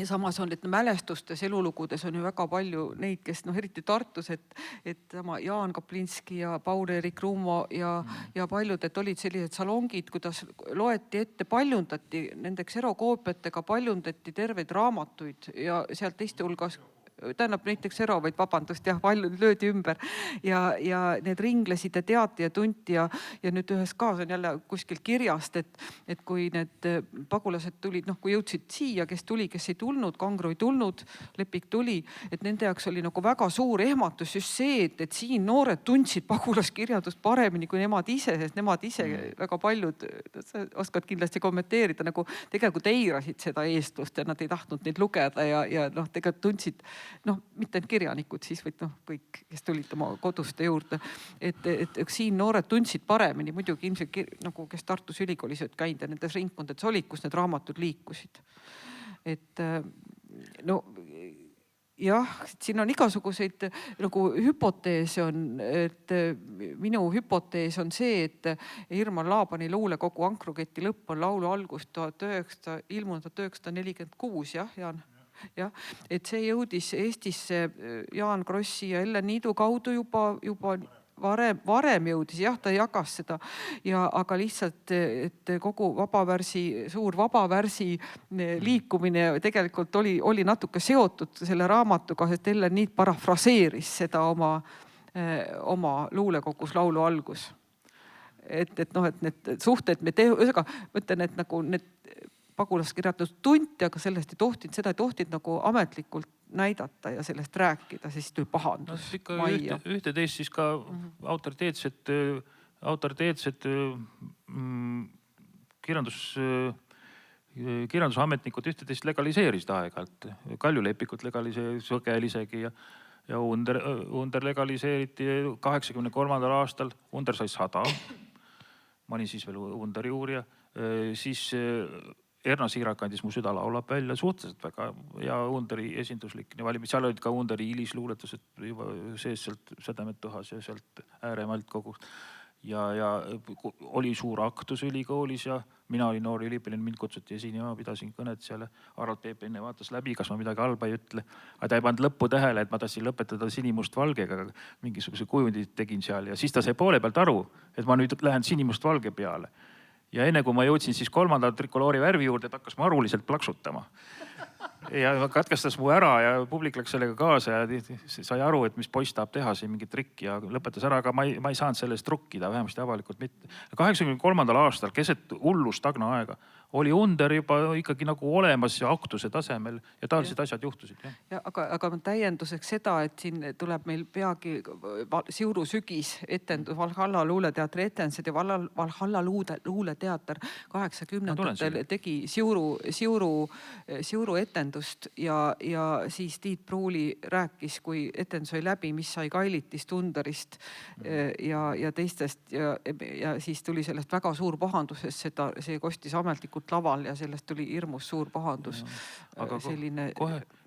samas on, et mälestustes, elulugudes on ju väga palju neid, kes eriti Tartus, et Jaan Kaplinski ja Paul-Erik Rummo ja paljud, et olid sellised salongid, kuidas loeti ette, paljundati nendeks erokoopiatega, paljundati terveid raamatuid ja sealt teiste hulgas tähendab näiteks vaid vabandust, jah, palju löödi ümber ja need ringlesid ja teati ja tunti ja nüüd ühes kaas on jälle kuskil kirjast, et kui need pagulased tulid, kui jõudsid siia, kes tuli, kes ei tulnud, Kangro ei tulnud, Lepik tuli, et nende jaoks oli nagu väga suur ehmatus just see, et siin noored tundsid pagulaskirjandust paremini kui nemad ise, sest nemad ise väga paljud, sa oskad kindlasti kommenteerida, nagu tegelikult eirasid seda eestlust ja nad ei tahtnud neid lugeda ja tegelikult tundsid mitte ainult kirjanikud siis, vaid kõik, kes tulid oma koduste juurde. Et siin noored tundsid paremini, muidugi ilmselt kes Tartus ülikoolis käinud ja nendes ringkondades olid, kus need raamatud liikusid. Et jah, siin on igasuguseid hüpoteese on, et minu hüpotees on see, et Irman Laabani luulekogu Ankruketi lõpp on laulu algus ilmunud 1946, jah, Jaan? Ja, et see jõudis Eestisse Jaan Krossi ja Ellen Niidu kaudu juba varem jõudis, jah, ta jagas seda aga lihtsalt, et kogu suur vabavärsi liikumine tegelikult oli natuke seotud selle raamatuga, sest Ellen Niit parafraseeris seda oma luulekogus laulu algus. Et need suhted, ühesõnaga mõtlen, et nagu need pagulaskirjandus tunti, aga sellest seda ei tohtinud nagu ametlikult näidata ja sellest rääkida, siis tuli pahandus. Ühte teist siis ka autoriteetsed kirjandusametnikud ühte teist legaliseerisid aeg-ajalt. Kaljulepikut legaliseeris Sõgel isegi ja Under legaliseeriti 83. aastal. Under sai 100. Ma olin siis veel Underi uurija. Siis Erna Siirak andis Mu süda laulab välja suhteliselt väga ja Underi esinduslik valimid. Seal olid ka Underi hilisluuletused juba sees sealt Sädemetuhas ja sealt Ääremaalt kogu. Ja oli suur aktus ülikoolis ja mina olin noor üliõpilane, mind kutsuti esinema, pidasin kõnet seal. Harald Peep enne vaatas läbi, kas ma midagi halba ei ütle. Aga ta ei pannud lõppu tähele, et ma tahtsin lõpetada sinimustvalgega, mingisuguse kujundi tegin seal ja siis ta sai poole pealt aru, et ma nüüd lähen sinimustvalge peale. Ja enne kui ma jõudsin siis 3. trikoloori värvi juurde, et hakkas maruliselt plaksutama. Ja katkestas mu ära ja publik läks sellega kaasa ja sai aru, et mis poiss tahab teha siin mingit trikki ja lõpetas ära, aga ma ei saanud sellest trukkida, vähemasti avalikult mitte. 83. aastal keset hullu Stagna aega oli under juba ikkagi nagu olemas ja aktuse tasemel ja taolised asjad juhtusid. Ja, aga täienduseks seda, et siin tuleb meil peagi Siuru sügis etendus, Valhalla luuleteatri etendused ja Valhalla luuleteater 80-ndatel tegi Siuru etendust ja siis Tiit Pruuli rääkis, kui etendus oli läbi, mis sai Kailitist, Underist ja teistest ja siis tuli sellest väga suur pahandus, sest see kostis ametlikult laval ja sellest tuli hirmus suur pahandus. Aga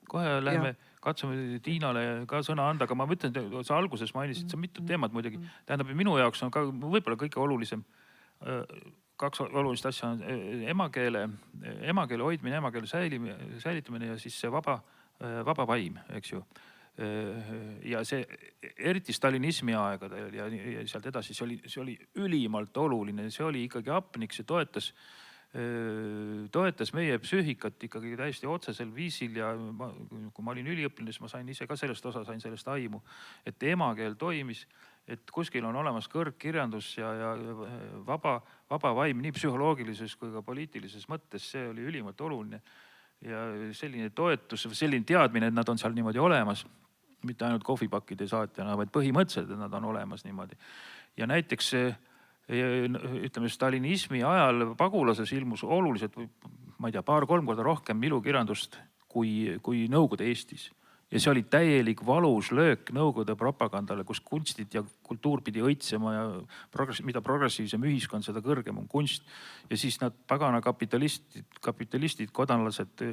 kohe lähme, katsume Tiinale ka sõna anda, aga ma mõtlen, sa alguses mainisid, see on mitu teemat muidugi. Tähendab, minu jaoks on ka võib-olla kõige olulisem, kaks olulist asja on emakeele hoidmine, emakeele säilitamine ja siis see vaba vaim, eks ju. Ja see eriti stalinismi aegadel ja sealt edasi, see oli ülimalt oluline, see oli ikkagi hapnik, see toetas meie psüühikat ikkagi täiesti otsesel viisil ja kui ma olin üliõpilane, siis ma sain ise ka sellest osa, sain sellest aimu, et emakeel toimis, et kuskil on olemas kõrgkirjandus ja vaba vaim nii psühholoogilises kui ka poliitilises mõttes, see oli ülimalt oluline ja selline toetus, selline teadmine, et nad on seal niimoodi olemas, mitte ainult kohvipakkide saatjana, vaid põhimõtteliselt, et nad on olemas niimoodi. Ja näiteks ütleme, stalinismi ajal Pagulases ilmus oluliselt, ma ei tea, 2-3 korda rohkem ilukirjandust kui Nõukogude Eestis. Ja see oli täielik valus löök Nõukogude propagandale, kus kunstid ja kultuur pidi õitsema ja mida progressiivsem ühiskond, seda kõrgem on kunst. Ja siis nad pagana kapitalistid, kodanlased,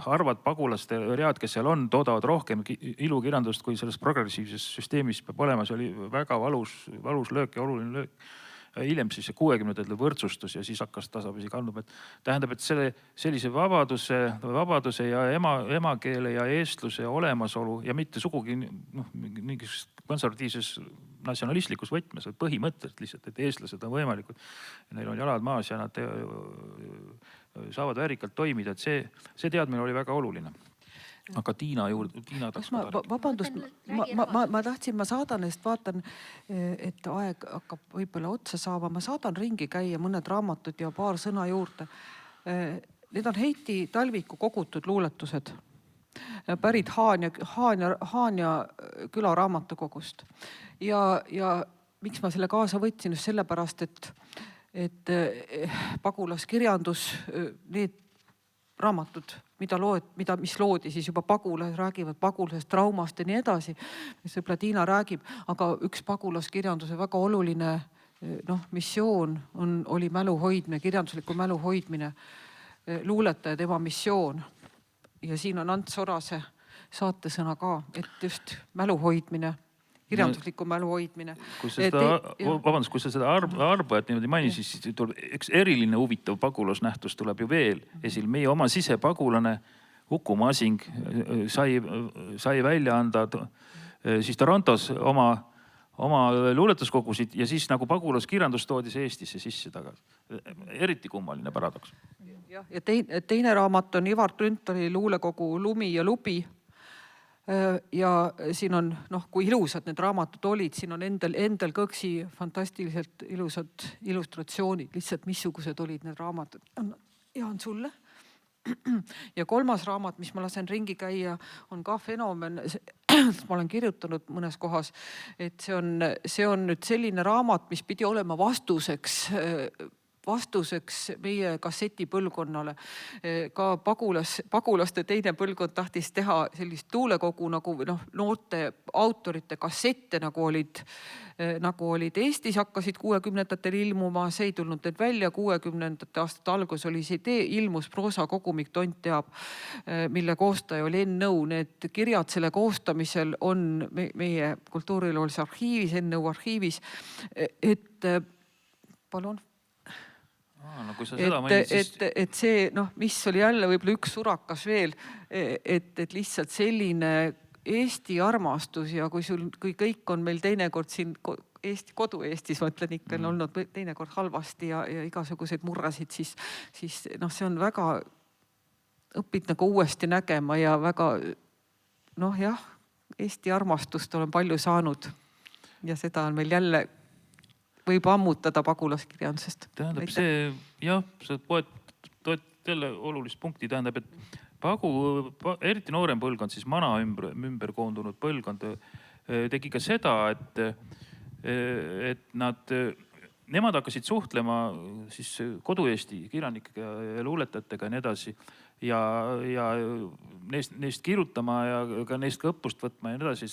harvad pagulaste read, kes seal on, toodavad rohkem ilukirjandust, kui selles progressiivses süsteemis peab olema. See oli väga valus löök ja oluline löök. Hiljem siis 60-ndatel võrdsustus ja siis hakkas tasapisi kanduma. Tähendab, et sellise vabaduse ja emakeele ja eestluse olemasolu ja mitte sugugi mingis konservatiivses natsionalistlikus võtmes, vaid põhimõtteliselt lihtsalt, et eestlased on võimalikud. Neil on jalad maas ja nad saavad väärikalt toimida, et see teadmine oli väga oluline. Aga Tiina juurde, vabandust, ma saadan, sest vaatan, et aeg hakkab võib-olla otsa saama. Ma saadan ringi käia mõned raamatud ja paar sõna juurde. Need on Heiti Talviku kogutud luuletused, pärit Haanja küla raamatukogust. Ja miks ma selle kaasa võtsin just sellepärast, et pagulaskirjandus, need raamatud, mis loodi siis juba Pagulas, räägivad pagulasest traumast ja nii edasi, mis võib-olla Tiina räägib, aga üks pagulaskirjanduse väga oluline missioon oli mälu hoidmine, kirjandusliku mälu hoidmine, luuletaja tema missioon. Ja siin on Ants Orase saatesõna ka, et just mälu hoidmine, kirjandusliku mälu hoidmine. Kui sa seda arbajat niimoodi mainisid, siis tuleb üks eriline huvitav pagulasnähtus tuleb ju veel esil. Meie oma sisepagulane Uku Masing sai välja anda siis Torontos oma luuletuskogusid ja siis nagu pagulaskirjandus toodi see Eestisse sisse tagasi. Eriti kummaline paradoks. Ja teine raamat on Ivar Trüntali luulekogu Lumi ja Lubi. Ja siin on, kui ilusad need raamatud olid, siin on Endel Kõksi fantastiliselt ilusad illustratsioonid, lihtsalt missugused olid need raamatud. Jaan sulle. Ja kolmas raamat, mis ma lasen ringi käia, on ka fenomen. Ma olen kirjutanud mõnes kohas, et see on nüüd selline raamat, mis pidi olema vastuseks meie kassetipõlgkonnale. Ka pagulaste teine põlgkond tahtis teha sellist luulekogu nagu noorte autorite kassette, nagu olid Eestis, hakkasid 60-ndatel ilmuma, see ei tulnud need välja, 60-ndate aastate algus oli see idee, ilmus proosakogumik Tont teab, mille koostaja oli Enn-Nõu. Need kirjad selle koostamisel on meie kultuuriloolise arhiivis, Enn-Nõu arhiivis, et palun. Kui sa seda mainisid, et see, mis oli jälle võib-olla üks surakas veel, et lihtsalt selline Eesti armastus ja kui kõik on meil teinekord siin kodu-Eestis, ma ütlen ikka, on olnud teinekord halvasti ja igasuguseid murrasid, siis see on väga, õpid nagu uuesti nägema ja väga, Eesti armastust olen palju saanud ja seda on meil jälle võib ammutada pagulaskirjandusest? Tähendab see, jah, sa toet jälle olulist punkti, tähendab, et eriti noorem põlvkond, siis mana ümber koondunud põlvkond tegi ka seda, et nemad hakkasid suhtlema siis kodu-Eesti kirjanikega ja luuletajatega ja nii edasi ja neist kirjutama ja ka neist ka õppust võtma ja nii edasi.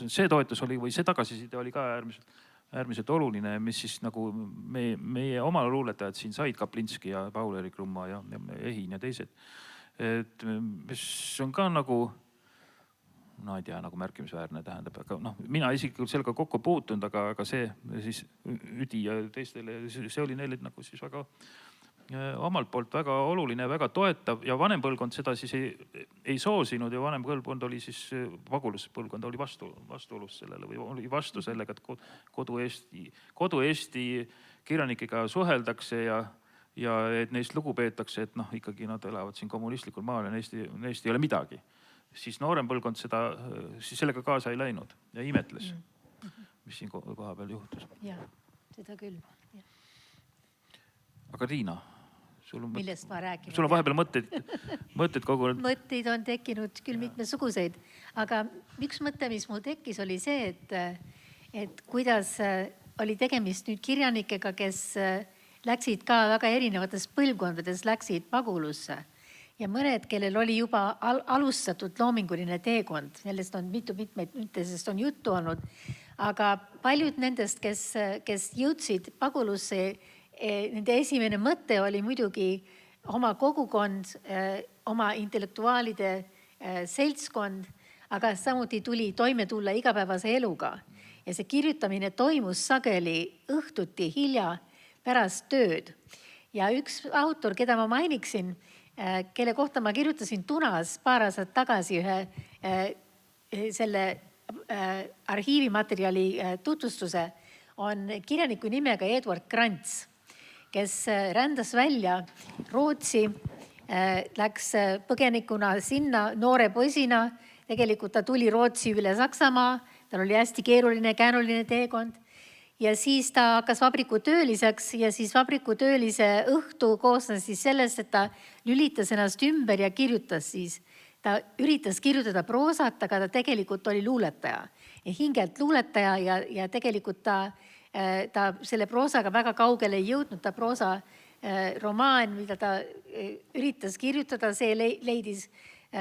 See toetus oli või see tagasiside oli ka äärmiselt oluline, mis siis nagu meie oma luuletajad siin said, Kaplinski ja Paul-Erik Rumma ja Ehin ja teised. Et mis on ka nagu, no ei tea, nagu märkimisväärne tähendab, aga mina isiklikult sellega kokku puutunud, aga see siis Üdi ja teistele, see oli neile nagu siis väga omalt poolt väga oluline, väga toetav ja vanem põlvkond seda siis ei soosinud ja vanem põlvkond oli siis, pagulaspõlvkond oli vastuolus sellele või oli vastu sellega, et kodu-Eesti kirjanikega suheldakse ja et neist lugu peetakse, et ikkagi nad elavad siin kommunistlikul maal ja neist ei ole midagi. Siis noorem põlvkond siis sellega kaasa ei läinud ja imetles, mis siin koha peal juhtus. Jah, seda küll. Ja. Aga Riina, millest ma räägin? Sul on vahepeal mõtted kogu... Mõtteid on tekkinud küll mitmesuguseid, aga üks mõte, mis mul tekkis, oli see, et kuidas oli tegemist nüüd kirjanikega, kes läksid ka väga erinevates põlvkondades, läksid pagulusse. Ja mõned, kellel oli juba alustatud loominguline teekond, sellest on mitmest on juttu olnud, aga paljud nendest, kes jõudsid pagulusse, nende esimene mõte oli muidugi oma kogukond, oma intellektuaalide seltskond, aga samuti tuli toime tulla igapäevase eluga. Ja see kirjutamine toimus sageli õhtuti hilja pärast tööd. Ja üks autor, keda ma mainiksin, kelle kohta ma kirjutasin Tunas paar aastat tagasi ühe selle arhiivimaterjali tutvustuse, on kirjaniku nimega Edward Krantz, kes rändas välja Rootsi, läks põgenikuna sinna noore poisina. Tegelikult ta tuli Rootsi üle Saksamaa, tal oli hästi keeruline, käänuline teekond. Ja siis ta hakkas vabrikutööliseks ja siis vabrikutöölise õhtu koosnes siis sellest, et ta lülitas ennast ümber ja kirjutas siis. Ta üritas kirjutada proosat, aga ta tegelikult oli luuletaja. Ja hingelt luuletaja ja tegelikult ta selle proosaga väga kaugele ei jõudnud. Ta proosa romaan, mida ta üritas kirjutada, see leidis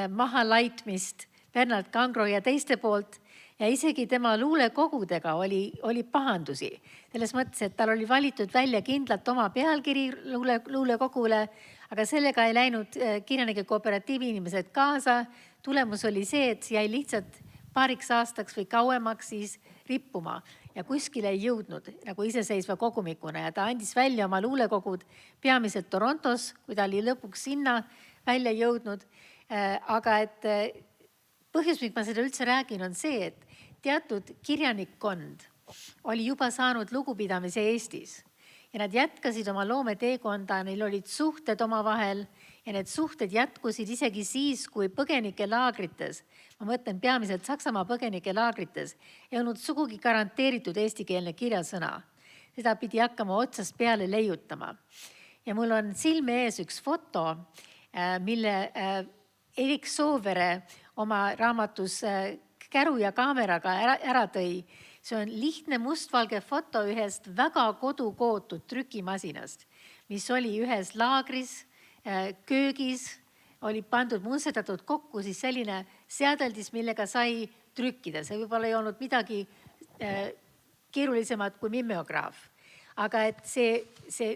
mahalaitmist Bernard Kangro ja teiste poolt. Ja isegi tema luulekogudega oli pahandusi. Selles mõttes, et tal oli valitud välja kindlalt oma pealkiri luulekogule, aga sellega ei läinud kirjanike kooperatiivi inimesed kaasa. Tulemus oli see, et jäi lihtsalt paariks aastaks või kauemaks siis rippuma ja kuskile ei jõudnud nagu iseseisva kogumikuna. Ja ta andis välja oma luulekogud peamiselt Torontos, kui ta oli lõpuks sinna välja jõudnud. Aga et põhjus, miks ma seda üldse räägin, on see, et teatud kirjanikkond oli juba saanud lugupidamise Eestis ja nad jätkasid oma loometeekonda, neil olid suhted omavahel ja need suhted jätkusid isegi siis, kui põgenikelaagrites, ma mõtlen peamiselt Saksamaa põgenikelaagrites, ei olnud sugugi garanteeritud eestikeelne kirjasõna. Seda pidi hakkama otsast peale leiutama. Ja mul on silme ees üks foto, mille Erik Soovere oma raamatus Käru ja kaameraga ära tõi. See on lihtne mustvalge foto ühest väga kodukootud trükimasinast, mis oli ühes laagris, köögis, oli pandud muntsetatud kokku siis selline seadeldis, millega sai trükkida. See võib-olla ei olnud midagi keerulisemat kui mimeograaf. Aga et see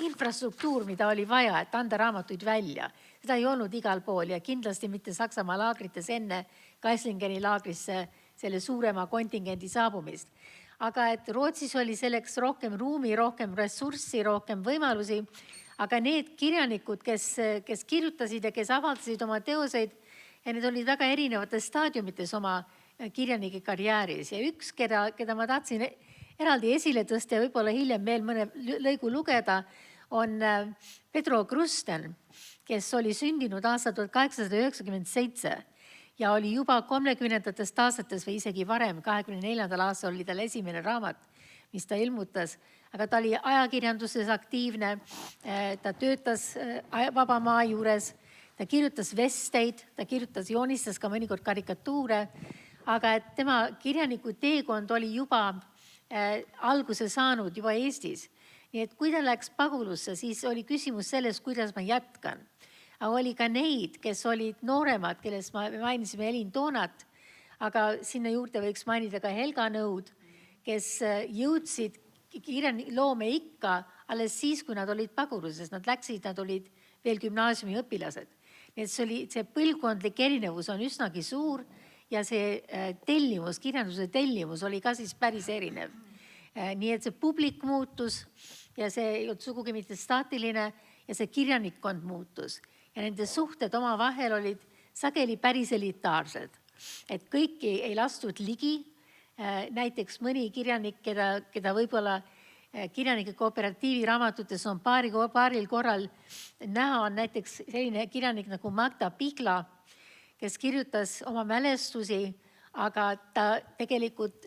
infrastruktuur, mida oli vaja, et anda raamatuid välja, seda ei olnud igal pool ja kindlasti mitte Saksamaa laagrites enne Kaislingeni laagrisse selle suurema kontingendi saabumist. Aga et Rootsis oli selleks rohkem ruumi, rohkem ressurssi, rohkem võimalusi. Aga need kirjanikud, kes kirjutasid ja kes avaldasid oma teoseid, ja need olid väga erinevates staadiumites oma kirjanike karjääris. Ja üks, keda ma tahtsin eraldi esile tõsta ja võib-olla hiljem veel mõne lõigu lugeda, on Pedro Krusten, kes oli sündinud aastal 1897 ja oli juba 30. aastates või isegi varem, 24. aastal oli tal esimene raamat, mis ta ilmutas, aga ta oli ajakirjanduses aktiivne, ta töötas Vaba Maa juures, ta kirjutas vesteid, ta joonistas ka mõnikord karikatuure, aga et tema kirjaniku teekond oli juba alguse saanud juba Eestis. Nii et kui ta läks Pagulusse, siis oli küsimus selles, kuidas ma jätkan. Aga oli ka neid, kes olid nooremad, kellest me mainisime Elin Toonat, aga sinna juurde võiks mainida ka Helga Nõud, kes jõudsid loome ikka alles siis, kui nad olid Paguluses. Nad olid veel gümnaasiumi õpilased. Nii et see põlvkondlik erinevus on üsnagi suur ja see tellimus, kirjanduse tellimus oli ka siis päris erinev. Nii et see publik muutus ja see ei olnud sugugi mitte staatiline ja see kirjanikkond muutus. Ja nende suhted oma vahel olid sageli päris elitaarsed. Et kõiki ei lastud ligi. Näiteks mõni kirjanik, keda võib-olla kirjanike kooperatiivi raamatutes on paaril korral näha, on näiteks selline kirjanik nagu Magda Pihla, kes kirjutas oma mälestusi, aga ta tegelikult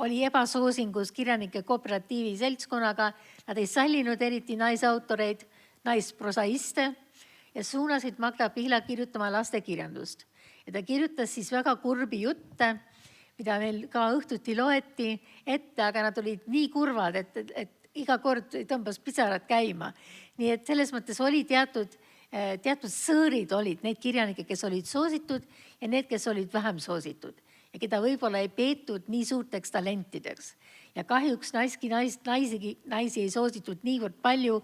oli ebasoosingus kirjanike kooperatiivi seltskonnaga. Nad ei sallinud eriti naisautoreid, naisprosaiste ja suunasid Magda Pihla kirjutama lastekirjandust. Ja ta kirjutas siis väga kurbi jutte, mida meil ka õhtuti loeti ette, aga nad olid nii kurvad, et iga kord tõmbas pisarad käima. Nii et selles mõttes oli teatud sõõrid olid neid kirjanikke, kes olid soositud ja need, kes olid vähem soositud ja keda võib-olla ei peetud nii suurteks talentideks. Ja kahjuks naisi ei soositud niivõrd palju,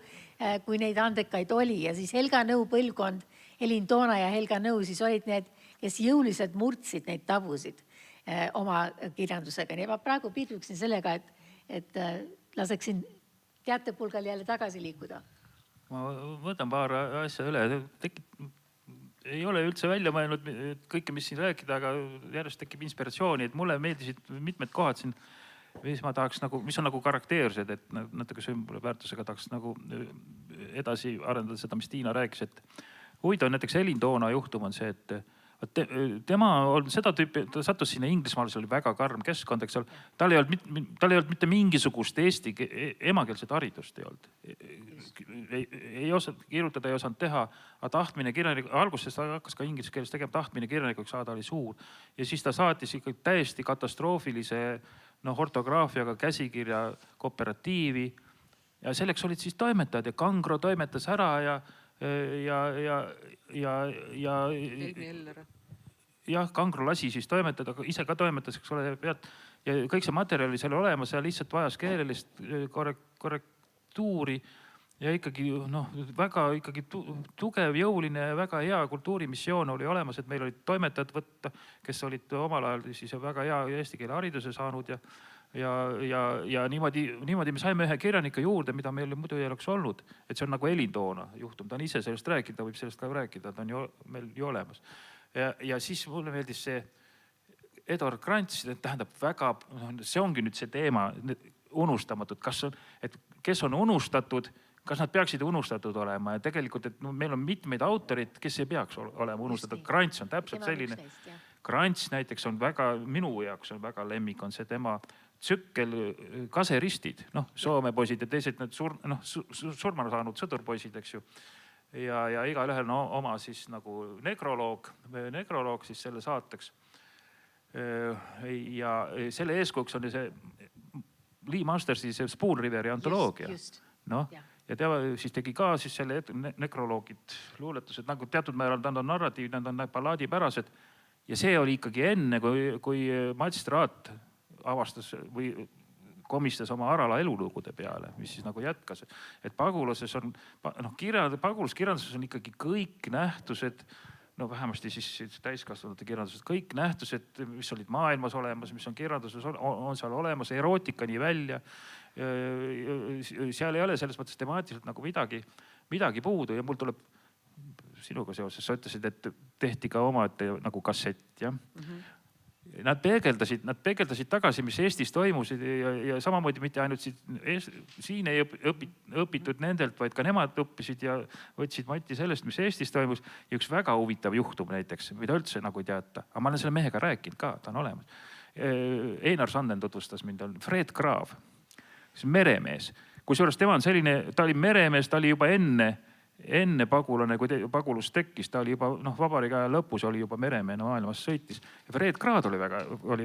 kui neid andekaid oli. Ja siis Helga Nõu põlvkond, Elin Toona ja Helga Nõu siis olid need, kes jõuliselt murdsid neid tabusid oma kirjandusega. Nii ma praegu piirduksin sellega, et laseksin teatepulgal jälle tagasi liikuda. Ma võtan paar asja üle. Ei ole üldse välja mõelnud kõike, mis siin rääkida, aga järjest tekib inspiratsiooni. Et mulle meeldisid mitmed kohad siin, mis on nagu karakteersed, et natuke sümbolväärtusega tahaks nagu edasi arendada seda, mis Tiina rääkis. Et huvitav näiteks Elin Toona juhtum on see, et tema on seda tüüpi, ta sattus sinna Inglismaale, see oli väga karm keskkond, eks ole. Tal ei olnud mitte mingisugust eesti emakeelset haridust ei olnud. Ei osanud kirjutada, ei osanud teha, aga tahtmine kirjanik, alguses ta hakkas ka inglise keeles tegema, tahtmine kirjanikuks saada oli suur. Ja siis ta saatis ikka täiesti katastroofilise ortograafiaga käsikirja kooperatiivi ja selleks olid siis toimetajad ja Kangro toimetas ära ja Kangro lasi siis toimetada, ise ka toimetas, eks ole, ja kõik see materjal oli seal olemas ja lihtsalt vajas keelelist korrektuuri ja ikkagi väga tugev, jõuline ja väga hea kultuurimissioon oli olemas, et meil olid toimetajad võtta, kes olid omal ajal siis väga hea eesti keele hariduse saanud ja niimoodi me saime ühe kirjanika juurde, mida meil muidu ei oleks olnud. Et see on nagu Elin Toona juhtum. Ta on ise sellest rääkinud, ta võib sellest ka rääkida, ta on meil ju olemas. Ja siis mulle meeldis see Eduard Krants, tähendab väga, see ongi nüüd see teema, unustamatud, kes on unustatud, kas nad peaksid unustatud olema ja tegelikult, et meil on mitmeid autorid, kes ei peaks olema unustatud. Krants on täpselt selline. Krants näiteks on väga, minu jaoks on väga lemmik, on see tema tsükkel Kaseristid, Soome poisid ja teised surma saanud sõdurpoisid, eks ju. Ja igal ühel oma siis nagu nekroloog siis selle saateks. Ja selle eeskujuks on see Lee Mastersi see Spoon Riveri antoloogia. Ja ta siis tegi ka siis selle nekroloogid luuletused, nagu teatud määral nad on narratiivid, nad on ballaadipärased. Ja see oli ikkagi enne, kui Mats Traat avastas või komistas oma Arala elulugude peale, mis siis nagu jätkas. Et Pagulases on, pagulaskirjanduses on ikkagi kõik nähtused, vähemasti siis täiskasvanute kirjandused, kõik nähtused, mis olid maailmas olemas, mis on kirjanduses, on seal olemas, erootikani välja. Seal ei ole selles mõttes temaatiliselt nagu midagi puudu ja mul tuleb sinuga seoses, sa ütlesid, et tehti ka oma nagu kassett, jah? Nad peegeldasid tagasi, mis Eestis toimusid ja samamoodi mitte ainult siin ei õpitud nendelt, vaid ka nemad õppisid ja võtsid Mati sellest, mis Eestis toimus. Ja üks väga huvitav juhtum näiteks, mida üldse nagu ei teata, aga ma olen selle mehega rääkinud ka, ta on olemas. Einar Sanden tutvustas mind, on Fred Graaf. see meremees. Kusjuures tema on selline, ta oli meremees, ta oli juba enne pagulane, kui pagulus tekkis, ta oli juba vabariigi aja lõpus oli juba meremeena maailmas sõitis. Ja Fred Kraad oli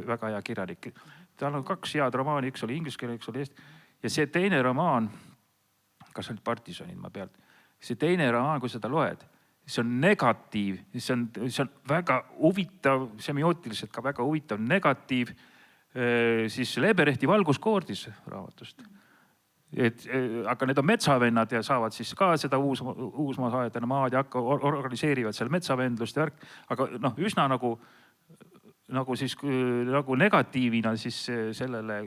väga hea kirjanik. Tal on 2 head romaani, üks oli inglise keele, üks oli eesti. Ja see teine romaan, kas olid partisanid ma pealt, see teine romaan, kui seda loed, see on negatiiv, see on väga huvitav, semiootiliselt ka väga huvitav negatiiv, siis Leberehti Valguskoordis raamatust. Aga need on metsavennad ja saavad siis ka seda uusmaa saajatena maad ja organiseerivad seal metsavendlust ja värk. Aga üsna nagu negatiivina siis sellele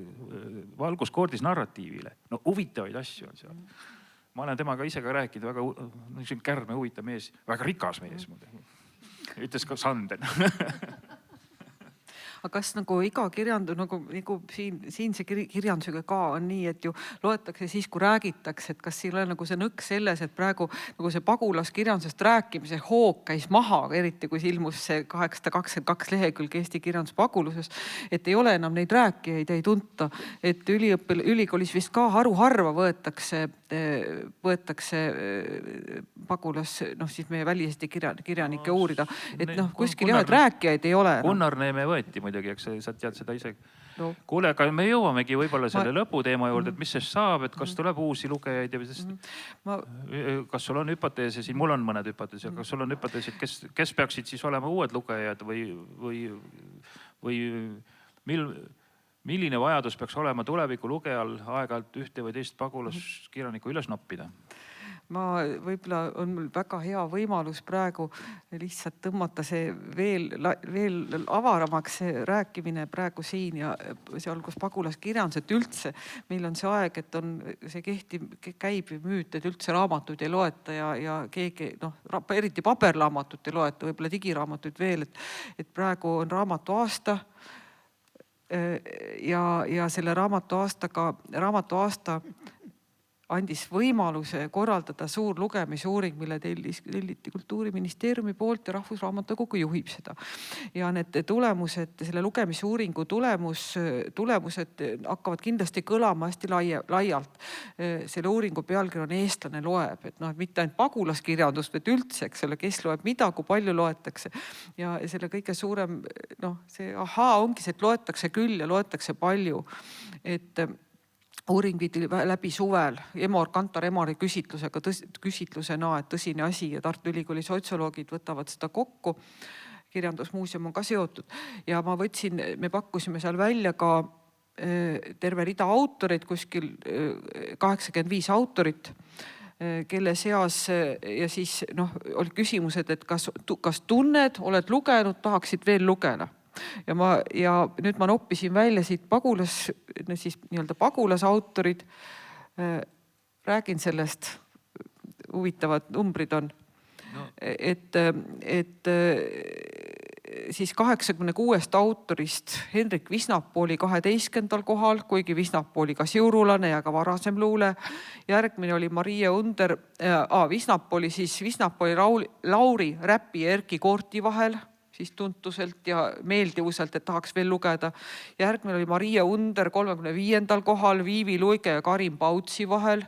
Valguskoordis narratiivile. Huvitavaid asju on seal. Ma olen temaga ise ka rääkinud, väga kärme huvitav mees, väga rikas mees. Ütles ka Sanden. Aga kas nagu iga kirjandus, nagu siin see kirjandusega ka on nii, et ju loetakse siis, kui räägitakse, et kas siin on nagu see nõks selles, et praegu nagu see pagulaskirjandusest rääkimise hoog käis maha, eriti kui ilmus see 822 lehekülg Eesti kirjandus paguluses, et ei ole enam neid rääkijaid, ei tunta, et ülikoolis vist ka haruharva võetakse pagulas, siis meie väliseesti kirjanikke uurida, et kuskil jah, et rääkijaid ei ole. Gunnar Neeme võeti muidugi, eks sa tead seda ise. Kuule, aga me jõuamegi võib-olla selle lõputeema juurde, et mis sest saab, et kas tuleb uusi lugejaid ja kas sul on hüpoteese, siin mul on mõned hüpoteesid, kas sul on hüpoteesid, kes peaksid siis olema uued lugejad või milline vajadus peaks olema tuleviku lugejal aeg-ajalt ühte või teist pagulaskirjanikku üles noppida? Võib-olla on mul väga hea võimalus praegu lihtsalt tõmmata see veel avaramaks rääkimine praegu siin ja see olgus pagulaskirjandus, et üldse meil on see aeg, et on see käib müüt, et üldse raamatuid ei loeta ja keegi, eriti paberraamatut ei loeta, võib-olla digiraamatuid veel, et praegu on raamatu aasta ja selle raamatu aasta andis võimaluse korraldada suur lugemisuuring, mille telliti Kultuuriministeeriumi poolt ja Rahvusraamatukogu juhib seda. Ja need tulemused, selle lugemisuuringu tulemused hakkavad kindlasti kõlama hästi laialt. Selle uuringu pealkiri on Eestlane loeb, et mitte ainult pagulaskirjandust, et üldse, eks ole, kes loeb mida, kui palju loetakse. Ja selle kõige suurem, see ongi see, et loetakse küll ja loetakse palju, et uuring viidi läbi suvel Kantar Emori küsitlusena, et tõsine asi ja Tartu Ülikooli sotsioloogid võtavad seda kokku. Kirjandusmuuseum on ka seotud ja me pakkusime seal välja ka terve rida autoreid, kuskil 85 autorit, kelle seas ja siis oli küsimused, et kas tunned, oled lugenud, tahaksid veel lugeda. Ja nüüd ma noppisin välja siit pagulasautorid. Räägin sellest, huvitavad numbrid on. Et siis 86 autorist Henrik Visnapuu oli 12. kohal, kuigi Visnapuu oli ka siurulane ja ka varasem luule. Järgmine oli Maria Under, Visnapuu oli Lauri Räpi ja Erki Koorti vahel, siis tuntuselt ja meeldivuselt, et tahaks veel lugeda. Järgmine oli Maria Under 35. kohal, Viivi Luige ja Karin Pautsi vahel.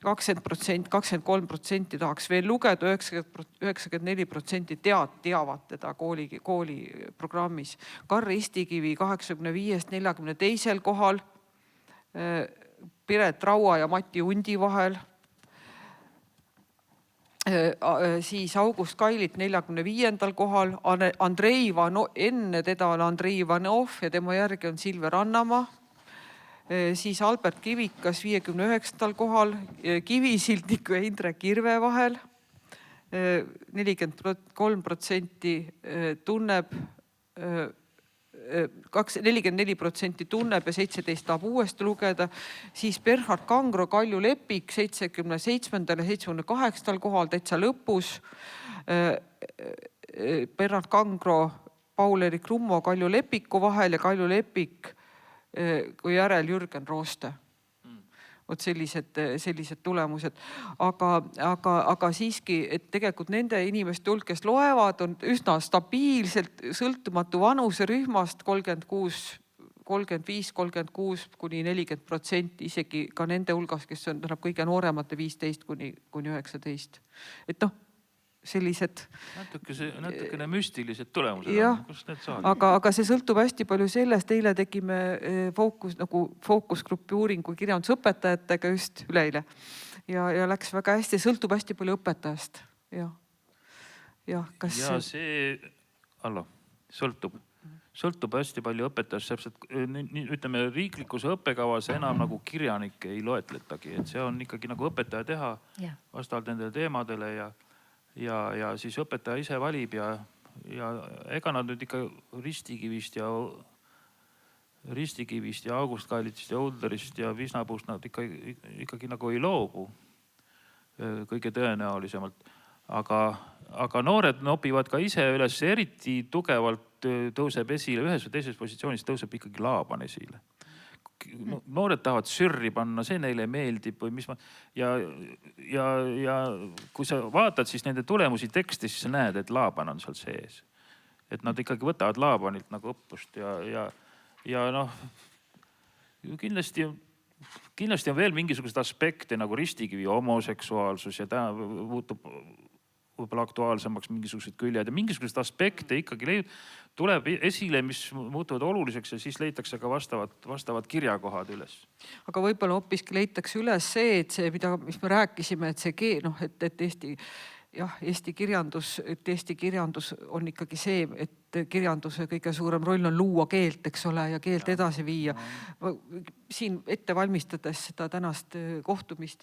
23% tahaks veel lugeda, 94% teavad teda kooliprogrammis. Karri Istikivi 85. 42. kohal, Piret Raua ja Mati Undi vahel. Siis August Kailit 45. kohal, enne teda on Andrei Ivanov ja tema järgi on Silver Annamaa. Siis Albert Kivikas 59. kohal, Kivisildniku ja Indrek Kirve vahel. 43% tunneb, 44% tunneb ja 17 tahab uuesti lugeda. Siis Bernhard Kangro, Kalju Lepik 77. ja 78. kohal täitsa lõpus. Bernhard Kangro, Paul-Erik Rummo Kalju Lepiku vahel ja Kalju Lepik kui järel Jürgen Rooste. Vot sellised tulemused. Aga siiski, et tegelikult nende inimeste hulk, kes loevad, on üsna stabiilselt sõltumatu vanuserühmast 36 35-36% isegi ka nende hulgas, kes on kõige nooremate 15 kuni 19. Et noh, sellised. Natukene müstilised tulemused. Jah, Kust need saavad? aga see sõltub hästi palju sellest. Eile tegime fookusgrupi uuringu kirjandusõpetajatega just üleile ja läks väga hästi, sõltub hästi palju õpetajast. Kas see, sõltub hästi palju õpetajast, ütleme riiklikus õppekavas enam nagu kirjanikke ei loetletagi, et see on ikkagi nagu õpetaja teha vastavalt nendele teemadele ja siis õpetaja ise valib ja ega nad nüüd ikka Ristikivist ja August Kailitsist ja Ulderist ja Visnapuust nad ikkagi nagu ei loobu kõige tõenäolisemalt. Aga noored nopivad ka ise üles, eriti tugevalt tõuseb esile, ühes või teises positsioonis tõuseb ikkagi Laaban esile. Noored tahavad sürri panna, see neile meeldib või mis ja kui sa vaatad siis nende tulemusi teksti, siis sa näed, et Laaban on seal sees. Et nad ikkagi võtavad Laabanilt nagu õppust ja noh, kindlasti on veel mingisugused aspekte nagu Ristikivi homoseksuaalsus ja ta muutub võib-olla aktuaalsemaks mingisugused küljed ja mingisugused aspekte ikkagi tuleb esile, mis muutuvad oluliseks ja siis leitakse ka vastavad kirjakohad üles. Aga võib-olla hoopiski leitakse üles see, et see, mis me rääkisime, et see Eesti kirjandus on ikkagi see, et kirjanduse kõige suurem roll on luua keelt, eks ole, ja keelt edasi viia. Siin ette valmistades seda tänast kohtumist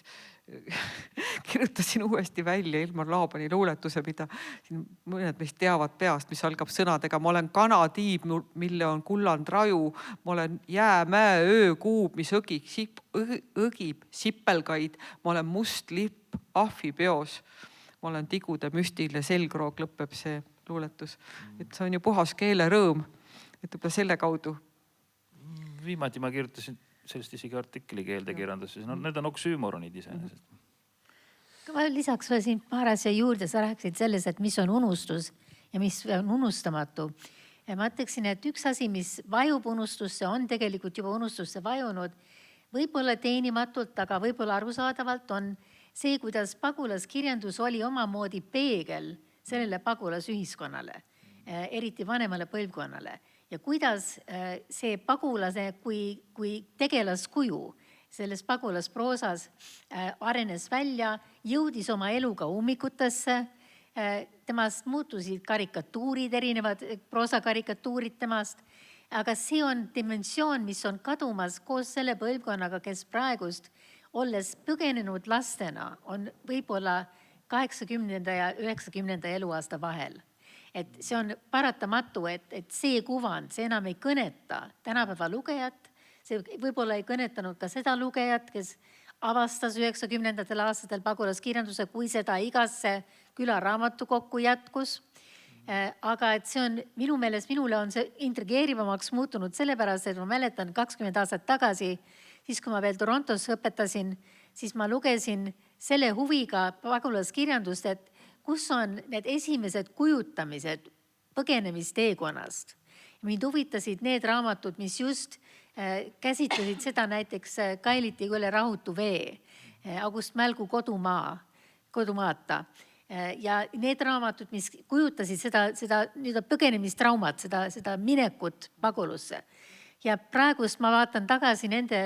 kirjutasin uuesti välja Ilmar Laabani luuletuse, mida siin mõned meist teavad peast, mis algab sõnadega. Ma olen kanatiib, mille on kulland raju. Ma olen jäämäe öökuub, mis õgib sipelgaid. Ma olen must lipp ahvi peos. Ma olen tigude müstil ja selgroog lõpeb see luuletus. Et see on ju puhas keelerõõm. Et võib-olla selle kaudu. Viimati ma kirjutasin sellest isegi artikli keeldekirjanduses. Need on oksüümoronid iseenesest. Ma lisaks veel siin paar asja juurde. Sa rääkisid selles, et mis on unustus ja mis on unustamatu. Ja ma ütleksin, et üks asi, mis vajub unustusse, on tegelikult juba unustusse vajunud. Võib-olla teenimatult, aga võib-olla arusaadavalt on see, kuidas pagulaskirjandus oli omamoodi peegel sellele pagulasühiskonnale, eriti vanemale põlvkonnale. Ja kuidas see pagulase kui tegelaskuju selles pagulasproosas arenes välja, jõudis oma eluga ummikutesse, temast muutusid karikatuurid, erinevad proosakarikatuurid temast, aga see on dimensioon, mis on kadumas koos selle põlvkonnaga, kes praegust olles põgenenud lastena on võib-olla 80. ja 90. eluaasta vahel. Et see on paratamatu, et see kuvand, see enam ei kõneta tänapäeva lugejat, see võib-olla ei kõnetanud ka seda lugejat, kes avastas 90. aastatel pagulaskirjanduse, kui seda igasse külaraamatukokku jätkus. Aga et see on minu meelest, minule on see intrigeerivamaks muutunud sellepärast, et ma mäletan 20 aastat tagasi, siis kui ma veel Torontos õpetasin, siis ma lugesin selle huviga pagulaskirjandust, et kus on need esimesed kujutamised põgenemisteekonnast. Mind huvitasid need raamatud, mis just käsitlesid seda näiteks Kailiti Kõle rahutu vee, August Mälgu kodumaata. Ja need raamatud, mis kujutasid seda põgenemistraumat, seda minekut pagulusse. Ja praegust ma vaatan tagasi nende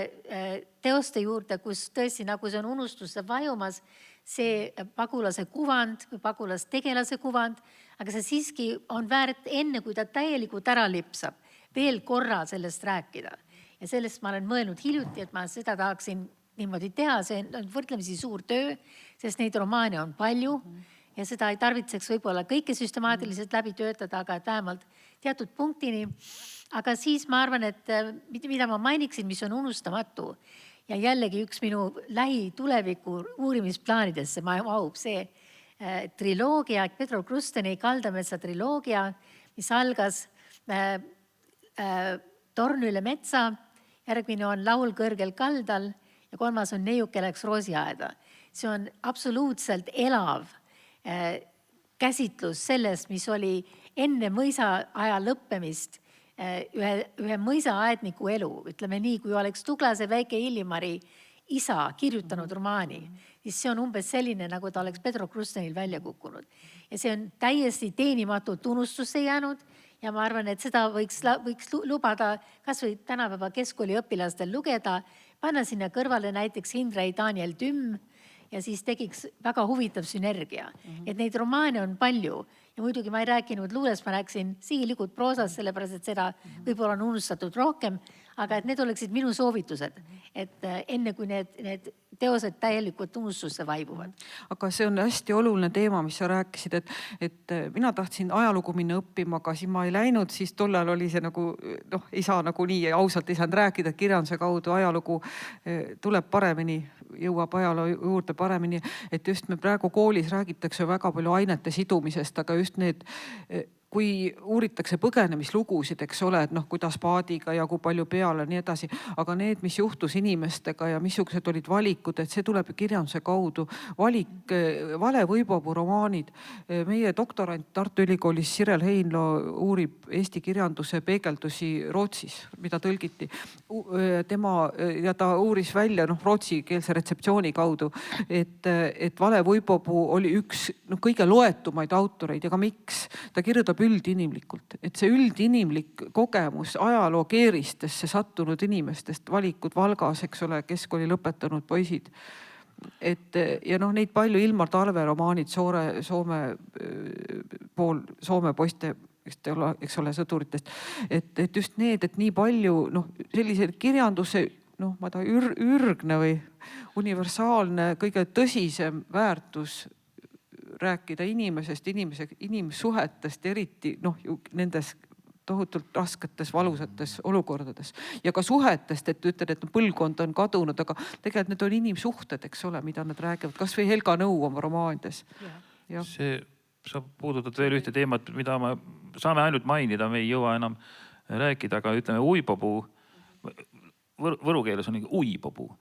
teoste juurde, kus tõesti nagu see on unustusse vajumas, see pagulase kuvand või pagulastegelase kuvand, aga see siiski on väärt enne, kui ta täielikult ära lipsab, veel korra sellest rääkida. Ja sellest ma olen mõelnud hiljuti, et ma seda tahaksin niimoodi teha, see on võrdlemisi suur töö, sest neid romaane on palju ja seda ei tarvitseks võib-olla kõike süstemaatiliselt läbi töötada, aga vähemalt teatud punktini. Aga siis ma arvan, et mida ma mainiksin, mis on unustamatu ja jällegi üks minu lähituleviku uurimisplaanidesse mahub see triloogia, Pedro Krusteni Kaldametsa triloogia, mis algas Torn üle metsa, järgmine on Laul kõrgel kaldal ja kolmas on Neiuke läks roosiaeda. See on absoluutselt elav käsitlus sellest, mis oli enne mõisa aja lõppemist ühe mõisaaedniku elu, ütleme nii, kui oleks Tuglase väike Illimari isa kirjutanud romaani, siis see on umbes selline, nagu ta oleks Pedro Krussenil välja kukkunud. Ja see on täiesti teenimatu tunnustusse jäänud ja ma arvan, et seda võiks lubada kas või tänapäeva keskkooli õpilastel lugeda, panna sinna kõrvale näiteks Hindrei Daniel Tümm ja siis tekiks väga huvitav sünergia. Et neid romaane on palju ja muidugi ma ei rääkinud luulest, ma rääkisin sihilikult proosast, sellepärast et seda võib-olla on unustatud rohkem, aga et need oleksid minu soovitused, et enne kui need teosed täielikult tunnustusse vaibuvad. Aga see on hästi oluline teema, mis sa rääkisid, et mina tahtsin ajalugu minna õppima, aga siis ma ei läinud, siis tollal oli see nagu, ei saa nagu nii ausalt ei saanud rääkida, et kirjanduse kaudu ajalugu tuleb paremini, jõuab ajaloo juurde paremini, et just me praegu koolis räägitakse väga palju ainete sidumisest, aga just need, kui uuritakse põgenemislugusid, eks ole, et kuidas paadiga ja kui palju peale ja nii edasi, aga need, mis juhtus inimestega ja missugused olid valikud, et see tuleb kirjanduse kaudu. Valik, Vale Võipopuu romaanid. Meie doktorant Tartu Ülikoolis Sirel Heinloo uurib eesti kirjanduse peegeldusi Rootsis, mida tõlgiti. Ja ta uuris välja rootsikeelse retseptsiooni kaudu, et Vale Võipopuu oli üks kõige loetumaid autoreid ja ka miks. Ta kirjutab üldinimlikult, et see üldinimlik kogemus ajaloo keeristesse sattunud inimestest, valikud Valgas, eks ole, keskkooli lõpetanud poisid. Ja neid palju Ilmar Talve romaanid Soome poiste, eks ole, sõduritest. Et just need, et nii palju sellised kirjanduse ürgne või universaalne, kõige tõsisem väärtus rääkida inimesest, inimsuhetest, eriti nendes tohutult rasketes, valusates olukordades. Ja ka suhetest, et ütled, et põlvkond on kadunud, aga tegelikult need on inimsuhted, eks ole, mida nad räägivad. Kas või Helga Nõu oma romaanides. Sa puudutad veel ühte teemat, mida saame ainult mainida, me ei jõua enam rääkida, aga ütleme Uipopuu, võru keeles on Uipopuu.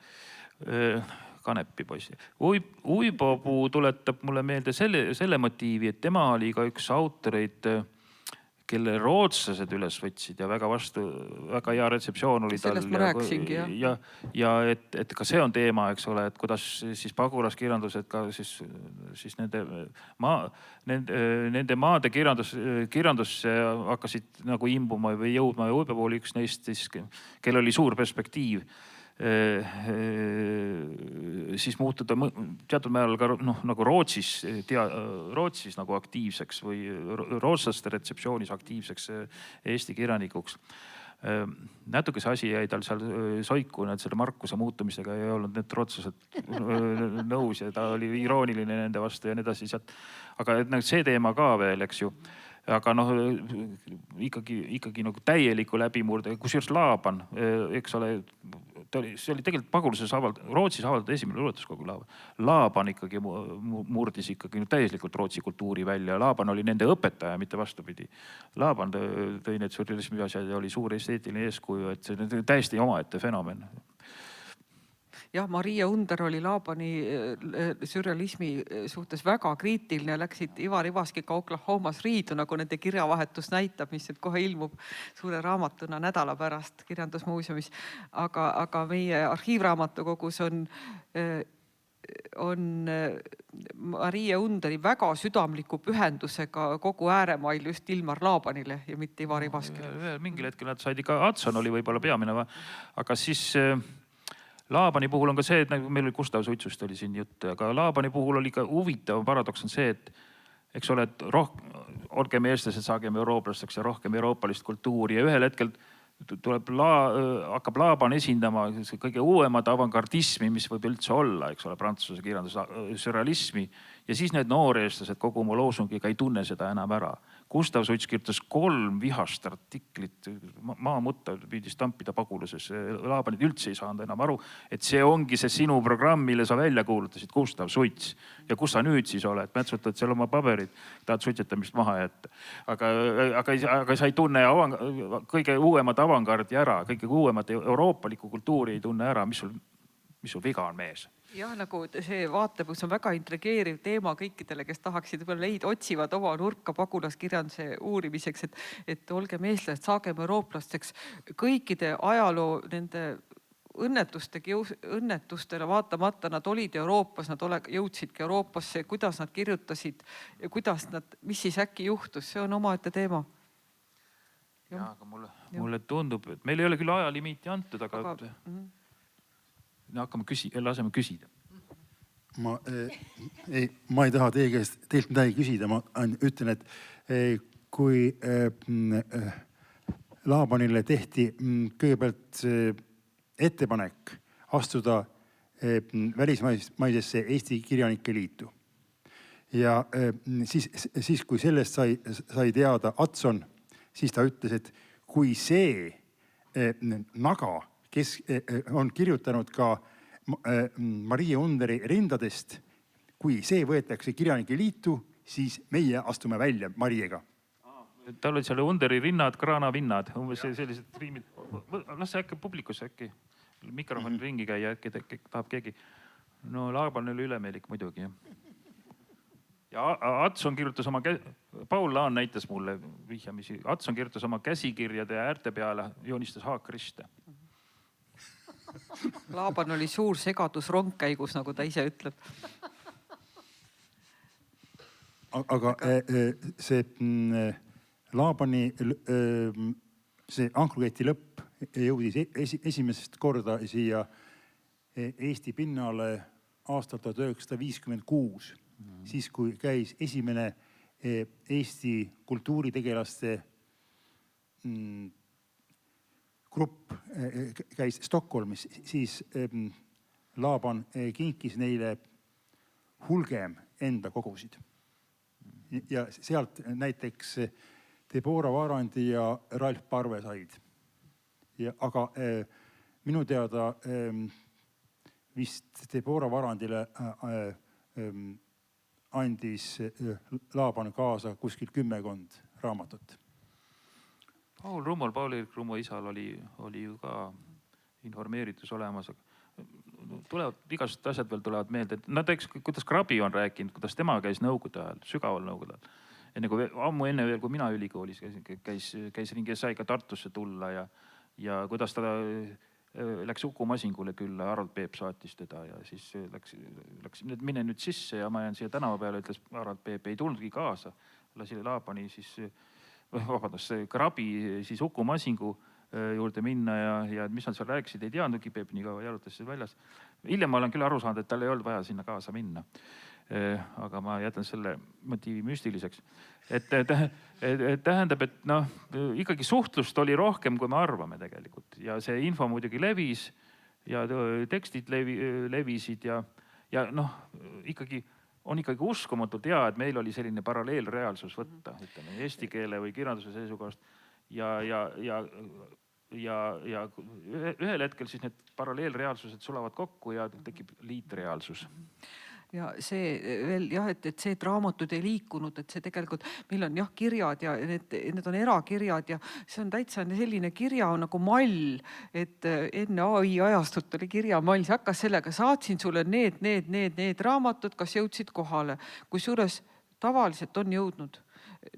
Kanepipoisi. Uipopuu tuletab mulle meelde selle motiivi, et tema oli ka üks autoreid, kelle rootslased üles võtsid ja väga hea retseptsioon oli tal. Sellest ma rääksingi, jah. Ja et ka see on teema, eks ole, et kuidas siis pagulaskirjandused ka siis nende maade kirjandusse hakkasid nagu imbuma või jõudma ja Uipopuu oli üks neist, kel oli suur perspektiiv. Siis muutuda teatud määral ka nagu Rootsis nagu aktiivseks või rootslaste retseptsioonis aktiivseks Eesti kirjanikuks. Natuke see asi jäi tal seal soiku, selle Markuse muutumisega ei olnud need rootslased nõus ja ta oli irooniline nende vastu ja nii edasi sealt. Aga see teema ka veel, eks ju. Aga ikkagi nagu täieliku läbimurde, kusjuures Laaban, eks ole, see oli tegelikult paguluses Rootsis avaldatud esimene luuletuskogu Laaban. Laaban ikkagi murdis ikkagi täielikult Rootsi kultuuri välja. Laaban oli nende õpetaja, mitte vastupidi. Laaban tõi need surrealismi asjad ja oli suur esteetiline eeskuju, et see on täiesti omaette fenomen. Jah, Maria Under oli Laabani sürrealismi suhtes väga kriitiline ja läksid Ivar Ivaskiga Oklahomas riidu, nagu nende kirjavahetus näitab, mis kohe ilmub suure raamatuna nädala pärast kirjandusmuuseumis. Aga meie arhiivraamatukogus on Maria Underi väga südamliku pühendusega kogu ääremail just Ilmar Laabanile ja mitte Ivar Ivaskile. Mingil hetkel nad said ikka, Adson oli võib-olla peamine, aga siis Laabani puhul on ka see, et meil oli Gustav Suitsust oli siin jutt, aga Laabani puhul oli ka huvitav paradoks on see, et eks ole, et olgem eestlased, saagem eurooplasteks ja rohkem euroopalist kultuuri ja ühel hetkel hakkab Laaban esindama kõige uuemat avangardismi, mis võib üldse olla, eks ole, prantsuse kirjanduse sürrealismi ja siis need nooreestlased kogu oma loosungiga ei tunne seda enam ära. Gustav Suits kirjutas 3 vihast artiklit, maamutta pidi stampida paguluses. Laabanid üldse ei saanud enam aru, et see ongi see sinu programm, mille sa välja kuulutasid, Gustav Suits. Ja kus sa nüüd siis oled? Mätsutad seal oma paberid, tahad suitsetamist maha jätta. Aga sa ei tunne kõige uuemat avangardi ära, kõige uuemat euroopalikku kultuuri ei tunne ära, mis sul viga on mees. jah, nagu see vaatepunkt on väga intrigeeriv teema kõikidele, kes tahaksid otsivad oma nurka pagulaskirjanduse uurimiseks, et olgem eestlased, saagem eurooplasteks. Kõikide ajaloo nende õnnetustele vaatamata nad olid Euroopas, nad jõudsidki Euroopasse, kuidas nad kirjutasid ja mis siis äkki juhtus, see on omaette teema. Ja, aga mulle tundub, et meil ei ole küll ajalimiiti antud, aga laseme küsida. Ma ei taha teilt midagi küsida, ma ütlen, et kui Laabanile tehti kõigepealt ettepanek astuda välismaisesse Eesti Kirjanike Liitu ja siis kui sellest sai teada Atson, siis ta ütles, et kui see Naga, kes on kirjutanud ka Marie Underi Rindadest, kui see võetakse Kirjanike Liitu, siis meie astume välja Mariega. Tal oli seal Underi rinnad, kraana vinnad, umbes sellised riimid. Las see äkki publikusse äkki mikrofoni ringi käia, äkki tahab keegi. No Laaban oli ülemeelik muidugi. Ja Atson kirjutas oma, Paul Laan näitas mulle vihjamisi, Atson kirjutas oma käsikirjade ja äärte peale, joonistas haakriste. Laaban oli suur segadus rongkäigus, nagu ta ise ütleb. Aga see Laabani see ankruketi lõpp jõudis esimesest korda siia Eesti pinnale aastal 1956, siis kui käis esimene Eesti kultuuritegelaste grupp käis Stockholmis, siis Laaban kinkis neile hulgem enda kogusid. Ja sealt näiteks Deborah Varandi ja Ralf Parve said. Aga minu teada vist Deborah Varandile andis Laaban kaasa kuskil 10 raamatut. Paul-Erik Rummo isal oli ju ka informeeritus olemas. Igasugused asjad veel tulevad meelde. Näiteks, kuidas Krabi on rääkinud, kuidas tema käis nõukogude ajal, sügaval nõukogude ajal. Ammu enne veel, kui mina ülikoolis käis ringi ja sai ka Tartusse tulla ja kuidas ta läks Uku Masingule külla, Harald Peep saatis teda ja siis läks mine nüüd sisse ja ma jään siia tänava peale, ütles Harald Peep, ei tulnudki kaasa. Lasi Laabani siis, Krabi siis Uku Masingu juurde minna ja mis nad seal rääkisid, ei teadnudki, Peep nii kaua jalutas väljas. Hiljem ma olen küll aru saanud, et tal ei olnud vaja sinna kaasa minna. Aga ma jätan selle motiivi müstiliseks. Et tähendab, et ikkagi suhtlust oli rohkem, kui me arvame tegelikult. Ja see info muidugi levis ja tekstid levisid ja ikkagi on ikkagi uskumatult hea, et meil oli selline paralleelreaalsus võtta, ütleme, eesti keele või kirjanduse seisukohast ja ühel hetkel siis need paralleelreaalsused sulavad kokku ja tekib liitreaalsus. Ja see veel jah, et see, et raamatud ei liikunud, et see tegelikult, meil on jah kirjad ja need on erakirjad ja see on täitsa selline kirja nagu mall, et enne AI ajastut oli kirjamall, see hakkas sellega, saatsin sulle need raamatud, kas jõudsid kohale, kusjuures tavaliselt on jõudnud.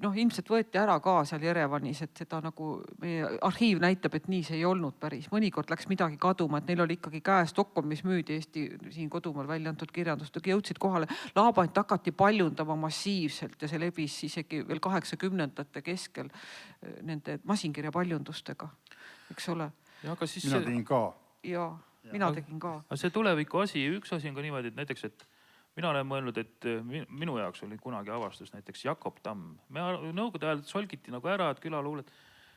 Ilmselt võeti ära ka seal Jerevanis, et seda nagu meie arhiiv näitab, et nii see ei olnud päris. Mõnikord läks midagi kaduma, et neil oli ikkagi käes Stockholmis müüdi Eesti siin kodumaal välja antud kirjandust, jõudsid kohale. Laabanit hakati paljundama massiivselt ja see levis isegi veel 80ndate keskel nende masinkirja paljundustega, eks ole. Mina tegin ka. Ja, mina tegin ka. See tuleviku asi, üks asi on ka niimoodi, et näiteks, et mina olen mõelnud, et minu jaoks oli kunagi avastus näiteks Jakob Tamm. Me nõukogude ajal solgiti nagu ära, et külaluuled.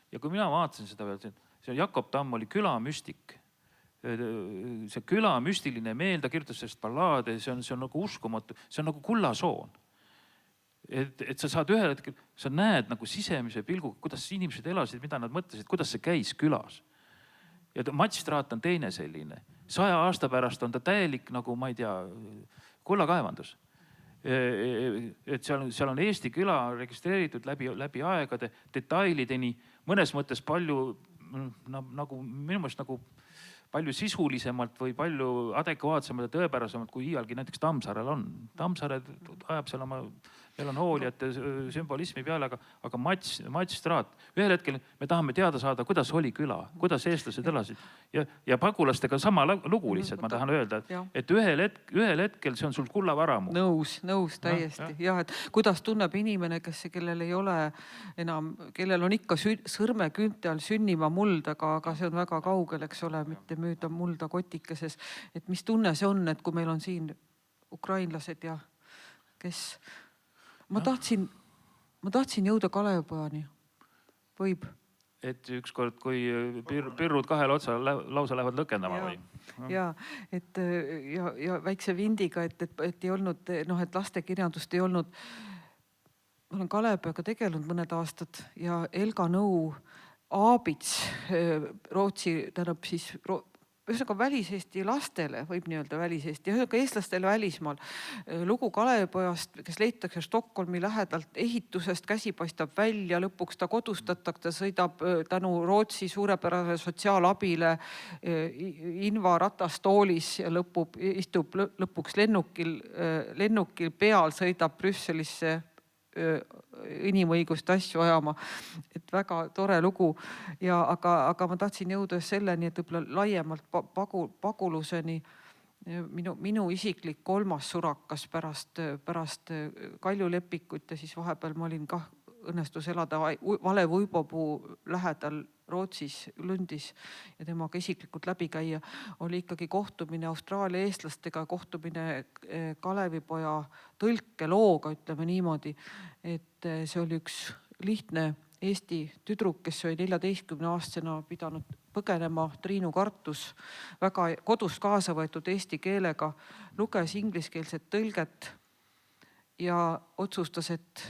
Ja kui mina vaatasin seda veel, see Jakob Tamm oli külamüstik. See külamüstiline meel, ta kirjutas sellest ballaade, see on nagu uskumatu, see on nagu kullasoon. Et sa saad ühel hetkel, sa näed nagu sisemise pilguga, kuidas inimesed elasid, mida nad mõtlesid, kuidas see käis külas. Ja Matstraat on teine selline. 100 aasta pärast on ta täielik nagu, ma ei tea, kullakaevandus. Et seal on Eesti küla registreeritud läbi aegade detailideni, mõnes mõttes palju nagu minu meelest nagu palju sisulisemalt või palju adekvaatsemalt ja tõepärasemalt, kui iialgi näiteks Tammsaarel on. Tammsaare ajab seal oma melanhooliate sümbolismi peale, aga Mats Straat, ühel hetkel me tahame teada saada, kuidas oli küla, kuidas eestlased elasid ja pagulastega sama lugu lihtsalt, ma tahan öelda, et ühel hetkel see on sul kullavaramu. Nõus täiesti. Jah, et kuidas tunneb inimene, kellel ei ole enam, kellel on ikka sõrmeküünte all sünniva muld, aga see on väga kaugel, eks ole, mitte müüda mulda kotikeses. Et mis tunne see on, et kui meil on siin ukrainlased ja kes... Ma tahtsin jõuda Kalevipojani. Võib? Et ükskord, kui pirrud kahel otsa lausa lähevad lõkendama või? Ja väikse vindiga, et ei olnud, et lastekirjandust ei olnud. Ma olen Kalevipojaga tegelenud mõned aastad ja Elga Nõu Aabits, Rootsi, tähendab siis ühesõnaga väliseesti lastele, võib nii öelda väliseesti, ühesõnaga eestlastele välismaal. Lugu Kalevipojast, kes leitakse Stockholmi lähedalt ehitusest, käsi paistab välja, lõpuks ta kodustatakse, sõidab tänu Rootsi suurepärase sotsiaalabile Inva ratastoolis ja istub lõpuks lennukil peal, sõidab Brüsselisse inimõiguste asju ajama. Et väga tore lugu. Aga ma tahtsin jõuda selleni, et võib-olla laiemalt paguluseni. Minu isiklik 3. surakas pärast Kaljulepikut ja siis vahepeal ma olin kah õnnestus elada Valev uipopuu lähedal Rootsis Lundis ja temaga isiklikult läbi käia, oli ikkagi kohtumine Austraalia eestlastega, kohtumine Kalevipoja tõlkelooga, ütleme niimoodi, et see oli üks lihtne Eesti tüdruk, kes oli 14-aastasena pidanud põgenema, Triinu Kartus, väga kodust kaasa võetud eesti keelega, luges ingliskeelset tõlget ja otsustas, et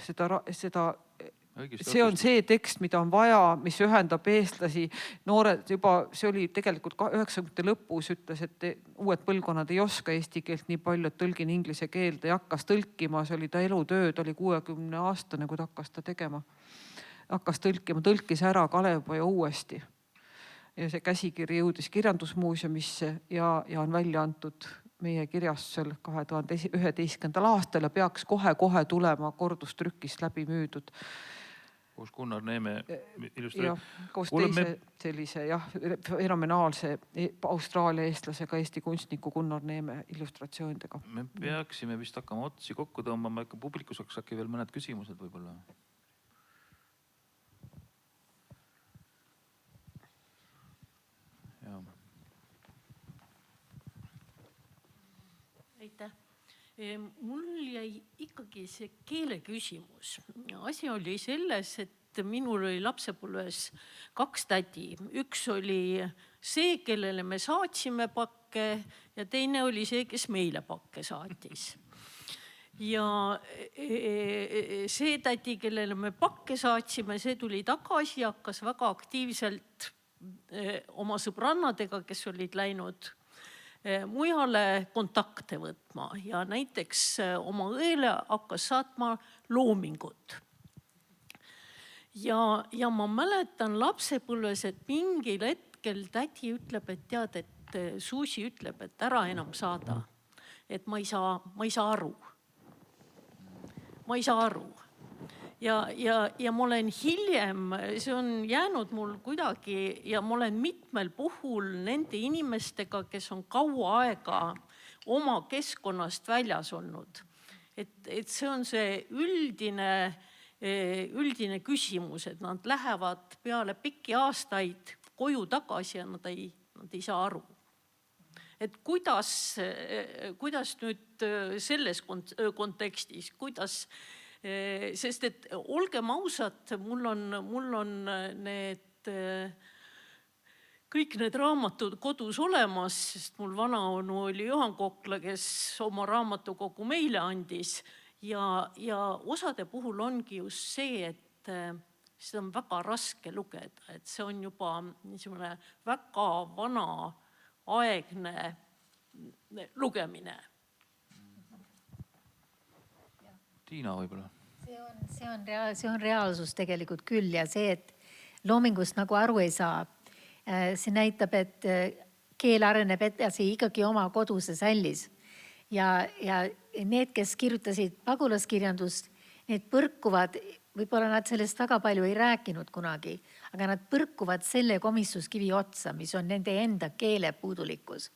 see on see tekst, mida on vaja, mis ühendab eestlasi. Noored juba, see oli tegelikult 90-te lõpus, ütles, et uued põlvkonnad ei oska eesti keelt nii palju, et tõlgin inglise keelde ja hakkas tõlkima. See oli ta elutöö, ta oli 60-aastane, kui ta hakkas ta tegema. Hakkas tõlkima, tõlkis ära Kalevipoja uuesti. Ja see käsikiri jõudis kirjandusmuuseumisse ja on välja antud meie kirjastusel 2011. aastal ja peaks kohe tulema kordustrükist läbi müüdud. Koos Gunnar Neeme illustreerib. Koos teise sellise fenomenaalse Austraalia eestlasega, Eesti kunstniku Gunnar Neeme illustratsioonidega. Me peaksime vist hakkama otsi kokku tõmbama, publikus oleks äkki veel mõned küsimused võib-olla. Aitäh. Mul jäi ikkagi see keele küsimus. Asi oli selles, et minul oli lapsepõlves 2 tädi. Üks oli see, kellele me saatsime pakke ja teine oli see, kes meile pakke saatis. Ja see tädi, kellele me pakke saatsime, see tuli tagasi ja hakkas väga aktiivselt oma sõbrannadega, kes olid läinud mujale kontakte võtma ja näiteks oma õele hakkas saatma loomingut. Ja ma mäletan lapsepõlves, et mingil hetkel tädi ütleb, et tead, et Suusi ütleb, et ära enam saada. Et ma ei saa aru. Ma ei saa aru. Ja ma olen hiljem, see on jäänud mul kuidagi ja ma olen mitmel puhul nende inimestega, kes on kaua aega oma keskkonnast väljas olnud. Et see on see üldine küsimus, et nad lähevad peale pikki aastaid koju tagasi ja nad ei saa aru. Et kuidas nüüd selles kontekstis, sest et olgem ausad, mul on kõik need raamatud kodus olemas, sest mul vanaonu oli Juhan Kokla, kes oma raamatukogu meile andis ja osade puhul ongi just see, et seda on väga raske lugeda, et see on juba niisugune väga vana aegne lugemine. Tiina võib-olla. See on reaalsus tegelikult küll ja see, et loomingust nagu aru ei saa, see näitab, et keel areneb edasi ikkagi oma koduses hällis. Ja need, kes kirjutasid pagulaskirjandust, need põrkuvad, võib-olla nad sellest väga palju ei rääkinud kunagi, aga nad põrkuvad selle komistuskivi otsa, mis on nende enda keele puudulikkus.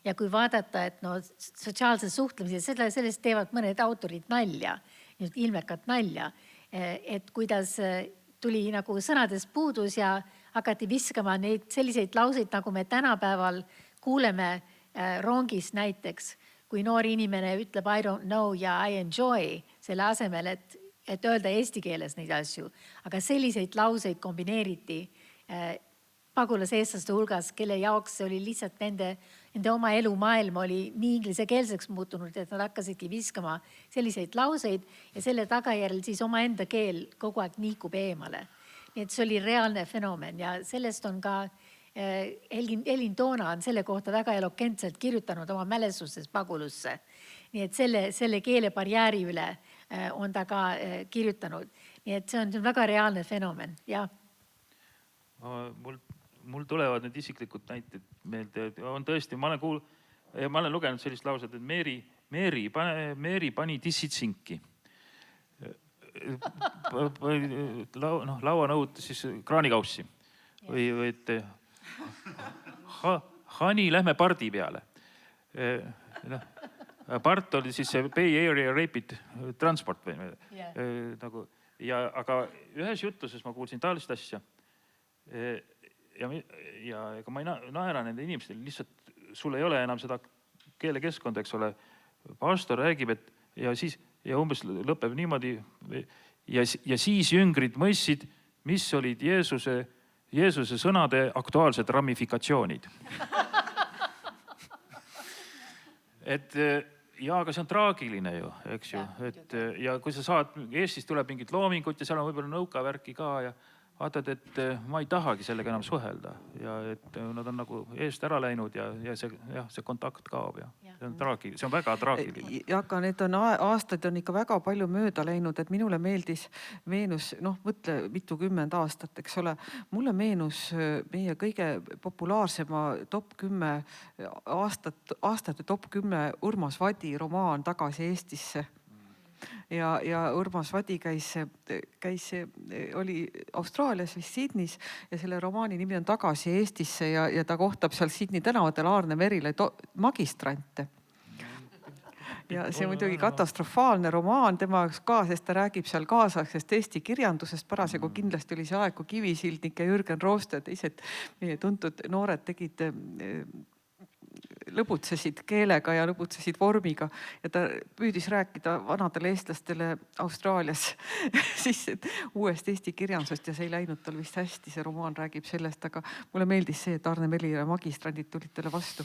Ja kui vaadata, et sotsiaalses suhtlemises, sellest teevad mõned autorid nalja, ilmekat nalja, et kuidas tuli nagu sõnadest puudus ja hakati viskama neid selliseid lauseid, nagu me tänapäeval kuuleme rongis näiteks, kui noor inimene ütleb I don't know ja I enjoy selle asemel, et öelda eesti keeles neid asju. Aga selliseid lauseid kombineeriti pagulaseestlaste hulgas, kelle jaoks see oli lihtsalt nende oma elumaailm oli nii inglisekeelseks muutunud, et nad hakkasidki viskama selliseid lauseid ja selle tagajärjel siis omaenda keel kogu aeg niikub eemale. Nii et see oli reaalne fenomen ja sellest on ka Elin Toona on selle kohta väga elokentselt kirjutanud oma mälestustes pagulusse. Nii et selle keelebarjääri üle on ta ka kirjutanud. Nii et see on väga reaalne fenomen, jah. Mul tulevad need isiklikud näited meelde. On tõesti, ma olen lugenud sellist lauset, et Meeri pani tissid sinki. Lauanõud siis kraanikaussi. Või et Hani, lähme pardi peale. Part oli siis Bay Area Rapid Transport. Aga ühes jutluses ma kuulsin taolist asja. Ja ega ma ei naera nende inimestele, lihtsalt sul ei ole enam seda keelekeskkonda, eks ole. Pastor räägib, et ja umbes lõpeb niimoodi ja siis jüngrid mõistsid, mis olid Jeesuse sõnade aktuaalsed ramifikatsioonid. Aga see on traagiline ju, eks ju. Ja kui sa saad, Eestis tuleb mingit loomingut ja seal on võib-olla nõukavärki ka ja vaatad, et ma ei tahagi sellega enam suhelda ja et nad on nagu eest ära läinud ja see kontakt kaob ja see on traagiline, see on väga traagiline. Aga need aastaid on ikka väga palju mööda läinud, et minule meenus, mõtle mitukümmend aastat, eks ole, mulle meenus meie kõige populaarsema top 10 aastate top 10 Urmas Vadi romaan Tagasi Eestisse. Ja Urmas Vadi oli Austraalias või Sydneys ja selle romaani nimi on Tagasi Eestisse ja ta kohtab seal Sydney tänavatel Aarne Merile magistrante. Ja see on muidugi katastrofaalne romaan tema jaoks ka, sest ta räägib seal kaasaegsest eesti kirjandusest. Parasjagu kindlasti oli see aeg, kui Kivisildnik ja Jürgen Rooste ja teised meie tuntud noored lõbutsesid keelega ja lõbutsesid vormiga ja ta püüdis rääkida vanadele eestlastele Austraalias siis uuest eesti kirjandusest ja see ei läinud tal vist hästi, see romaan räägib sellest, aga mulle meeldis see, et Aarne Meli ja magistrandid tulid talle vastu.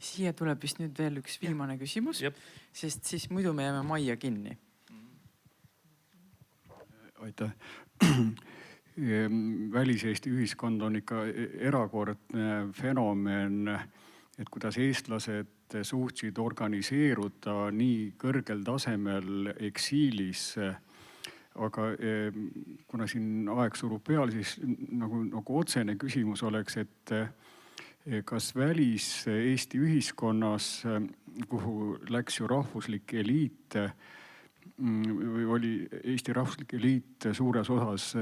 Siia tuleb vist nüüd veel üks viimane küsimus, sest siis muidu me jääme majja kinni. Aitäh. Väliseesti ühiskond on ikka erakordne fenomen, et kuidas eestlased suutsid organiseeruda nii kõrgel tasemel eksiilis. Aga kuna siin aeg surub peal, siis nagu otsene küsimus oleks, et kas välis-Eesti ühiskonnas, kuhu läks ju rahvuslik eliit, või oli Eesti rahvuslik eliit suures osas,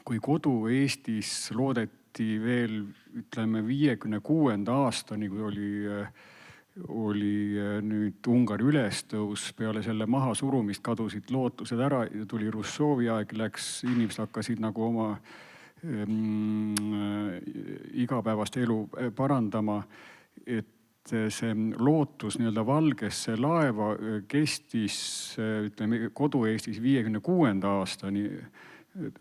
kui kodu Eestis loodeti veel, ütleme, 56. aastani, kui oli nüüd Ungari ülestõus, peale selle maha surumist kadusid lootused ära ja tuli Hruštšovi aeg, inimesed hakkasid nagu oma igapäevast elu parandama, et see lootus nii-öelda valgesse laeva kestis, ütleme, kodu Eestis 56. aastani,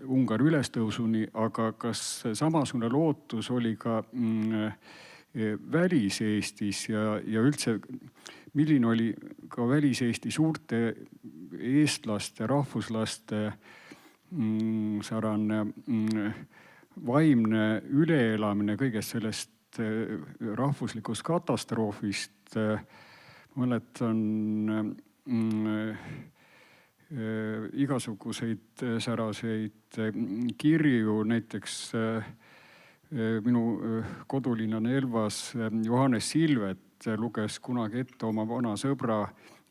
Ungari ülestõusuni, aga kas samasugune lootus oli ka välis-Eestis ja üldse, milline oli ka välis-Eesti suurte eestlaste, rahvuslaste sarane vaimne üleelamine kõigest sellest rahvuslikust katastroofist. Mäletan igasuguseid säraseid kirju, näiteks minu kodulinnane Elvas Johannes Silvet luges kunagi ette oma vana sõbra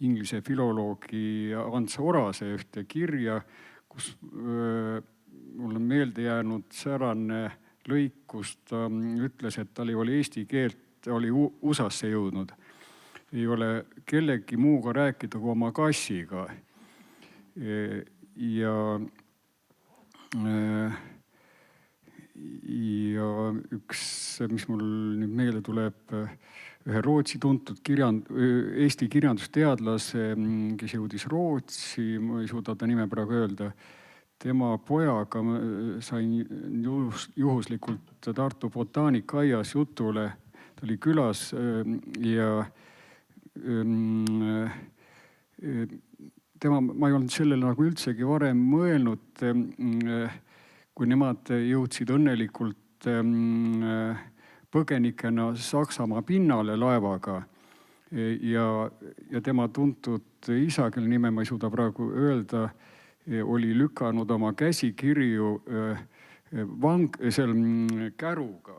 inglise filoloogi Ants Orase ühte kirja, kus mul on meelde jäänud säärane lõik, kus ta ütles, et tal ei ole eesti keelt, oli USA-sse jõudnud. Ei ole kellegi muuga rääkida kui oma kassiga. Ja üks, mis mul nüüd meelde tuleb, ühe Rootsi tuntud Eesti kirjandusteadlase, kes jõudis Rootsi, ma ei suuda ta nime praegu öelda, tema pojaga sain juhuslikult Tartu botaanikaaias jutule, ta oli külas ja ma ei olnud sellele nagu üldsegi varem mõelnud, kui nemad jõudsid õnnelikult põgenikena Saksamaa pinnale laevaga ja tema tuntud isa, kelle nime ma ei suuda praegu öelda, oli lükanud oma käsikirju käruga.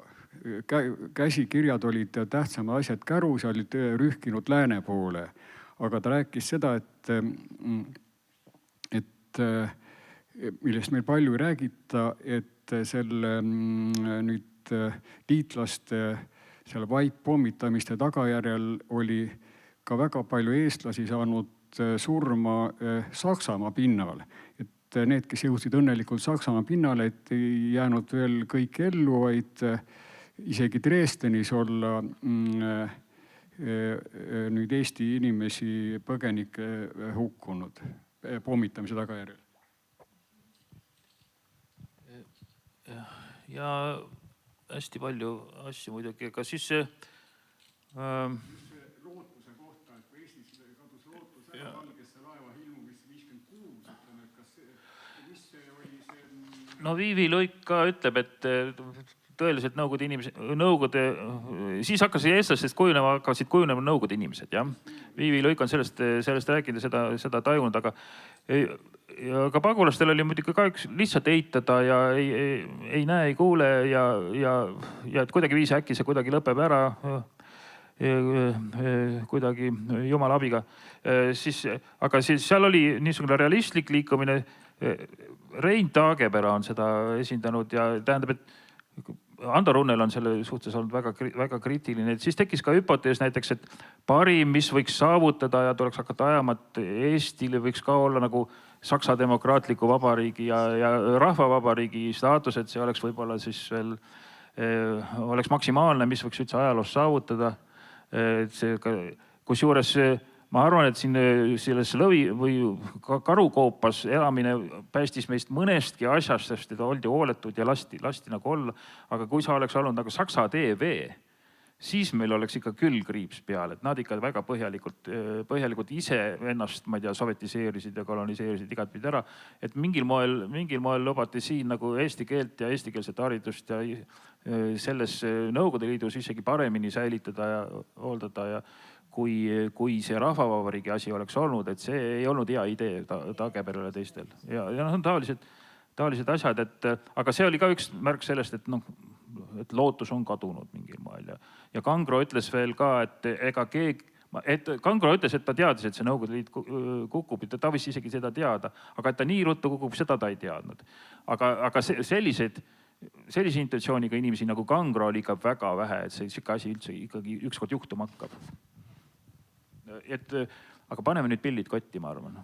Käsikirjad olid tähtsamad asjad kärus ja olid rühkinud lääne poole. Aga ta rääkis seda, et millest meil palju ei räägita, et selle nüüd liitlaste selle vaipommitamiste tagajärjel oli ka väga palju eestlasi saanud surma Saksamaa pinnal. Et need, kes jõudsid õnnelikult Saksamaa pinnale, et ei jäänud veel kõik ellu, vaid isegi Dresdenis olla nüüd Eesti inimesi põgenikke hukkunud pommitamise tagajärjel. Ja hästi palju asju muidugi, aga siis lootuse kohta, et kui Eestis kadus lootus ära valgesse laeva ilmumist 56, et mis oli see... No Viivi Luik ka ütleb, et tõeliselt siis hakkasid kujunema nõukogude inimesed, jah. Viivi Luik on sellest rääkinud ja seda tajunud, aga pagulastel oli muidugi ka üks lihtsalt eitada ja ei näe, ei kuule ja kuidagi viis äkki see kuidagi lõpeb ära kuidagi jumala abiga. Aga siis seal oli niisugune realistlik liikumine. Rein Taagepera on seda esindanud ja tähendab, et Ando Runnel on selle suhtes olnud väga kriitiline. Siis tekkis ka hüpotees näiteks, et parim, mis võiks saavutada ja tuleks hakata ajama, et Eestile võiks ka olla nagu Saksa demokraatliku vabariigi ja rahvavabariigi staatus, et see oleks võib-olla siis veel oleks maksimaalne, mis võiks üldse ajaloos saavutada. Kusjuures ma arvan, et siin selles lõvi või karukoopas elamine päästis meist mõnestki asjast, sest oldi hooletud ja lasti nagu olla. Aga kui sa oleks olnud nagu Saksa TV, siis meil oleks ikka küll kriips peal, et nad ikka väga põhjalikult ise ennast, ma ei tea, sovetiseerisid ja koloniseerisid igat pidi ära. Et mingil moel lubati siin nagu eesti keelt ja eestikeelset haridust ja selles Nõukogude Liidus isegi paremini säilitada ja hooldada ja kui see rahvavabariigi asi oleks olnud, et see ei olnud hea idee Taagepärale ja teistel. Ja on taolised asjad, aga see oli ka üks märk sellest, et lootus on kadunud mingil moel. Ja Kangro ütles veel ka, et Kangro ütles, et ta teadis, et see Nõukogude Liit kukub, ta võis isegi seda teada, aga et ta nii ruttu kukub, seda ta ei teadnud. Aga sellise intuitsiooniga inimesi nagu Kangro oli ikka väga vähe, et see asi üldse ikkagi ükskord juhtuma hakkab. Aga paneme nüüd pillid kotti, ma arvan.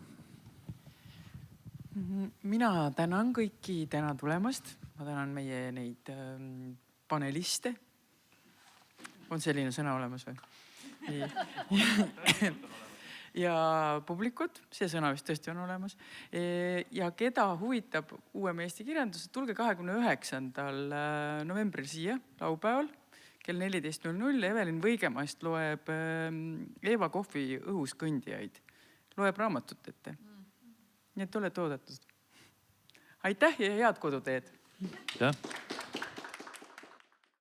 Mina tänan kõiki täna tulemast. Ma tänan meie neid paneliste. On selline sõna olemas või? Ja publikut, see sõna vist tõesti on olemas. Ja keda huvitab uuem Eesti kirjandus, tulge 29. novembril siia laupäeval kell 14.00. Evelin Võigemast loeb Eeva Kohvi Õhus kõndijaid. Loeb raamatut ette. Nii et olete oodatud. Aitäh ja head koduteed! Ja.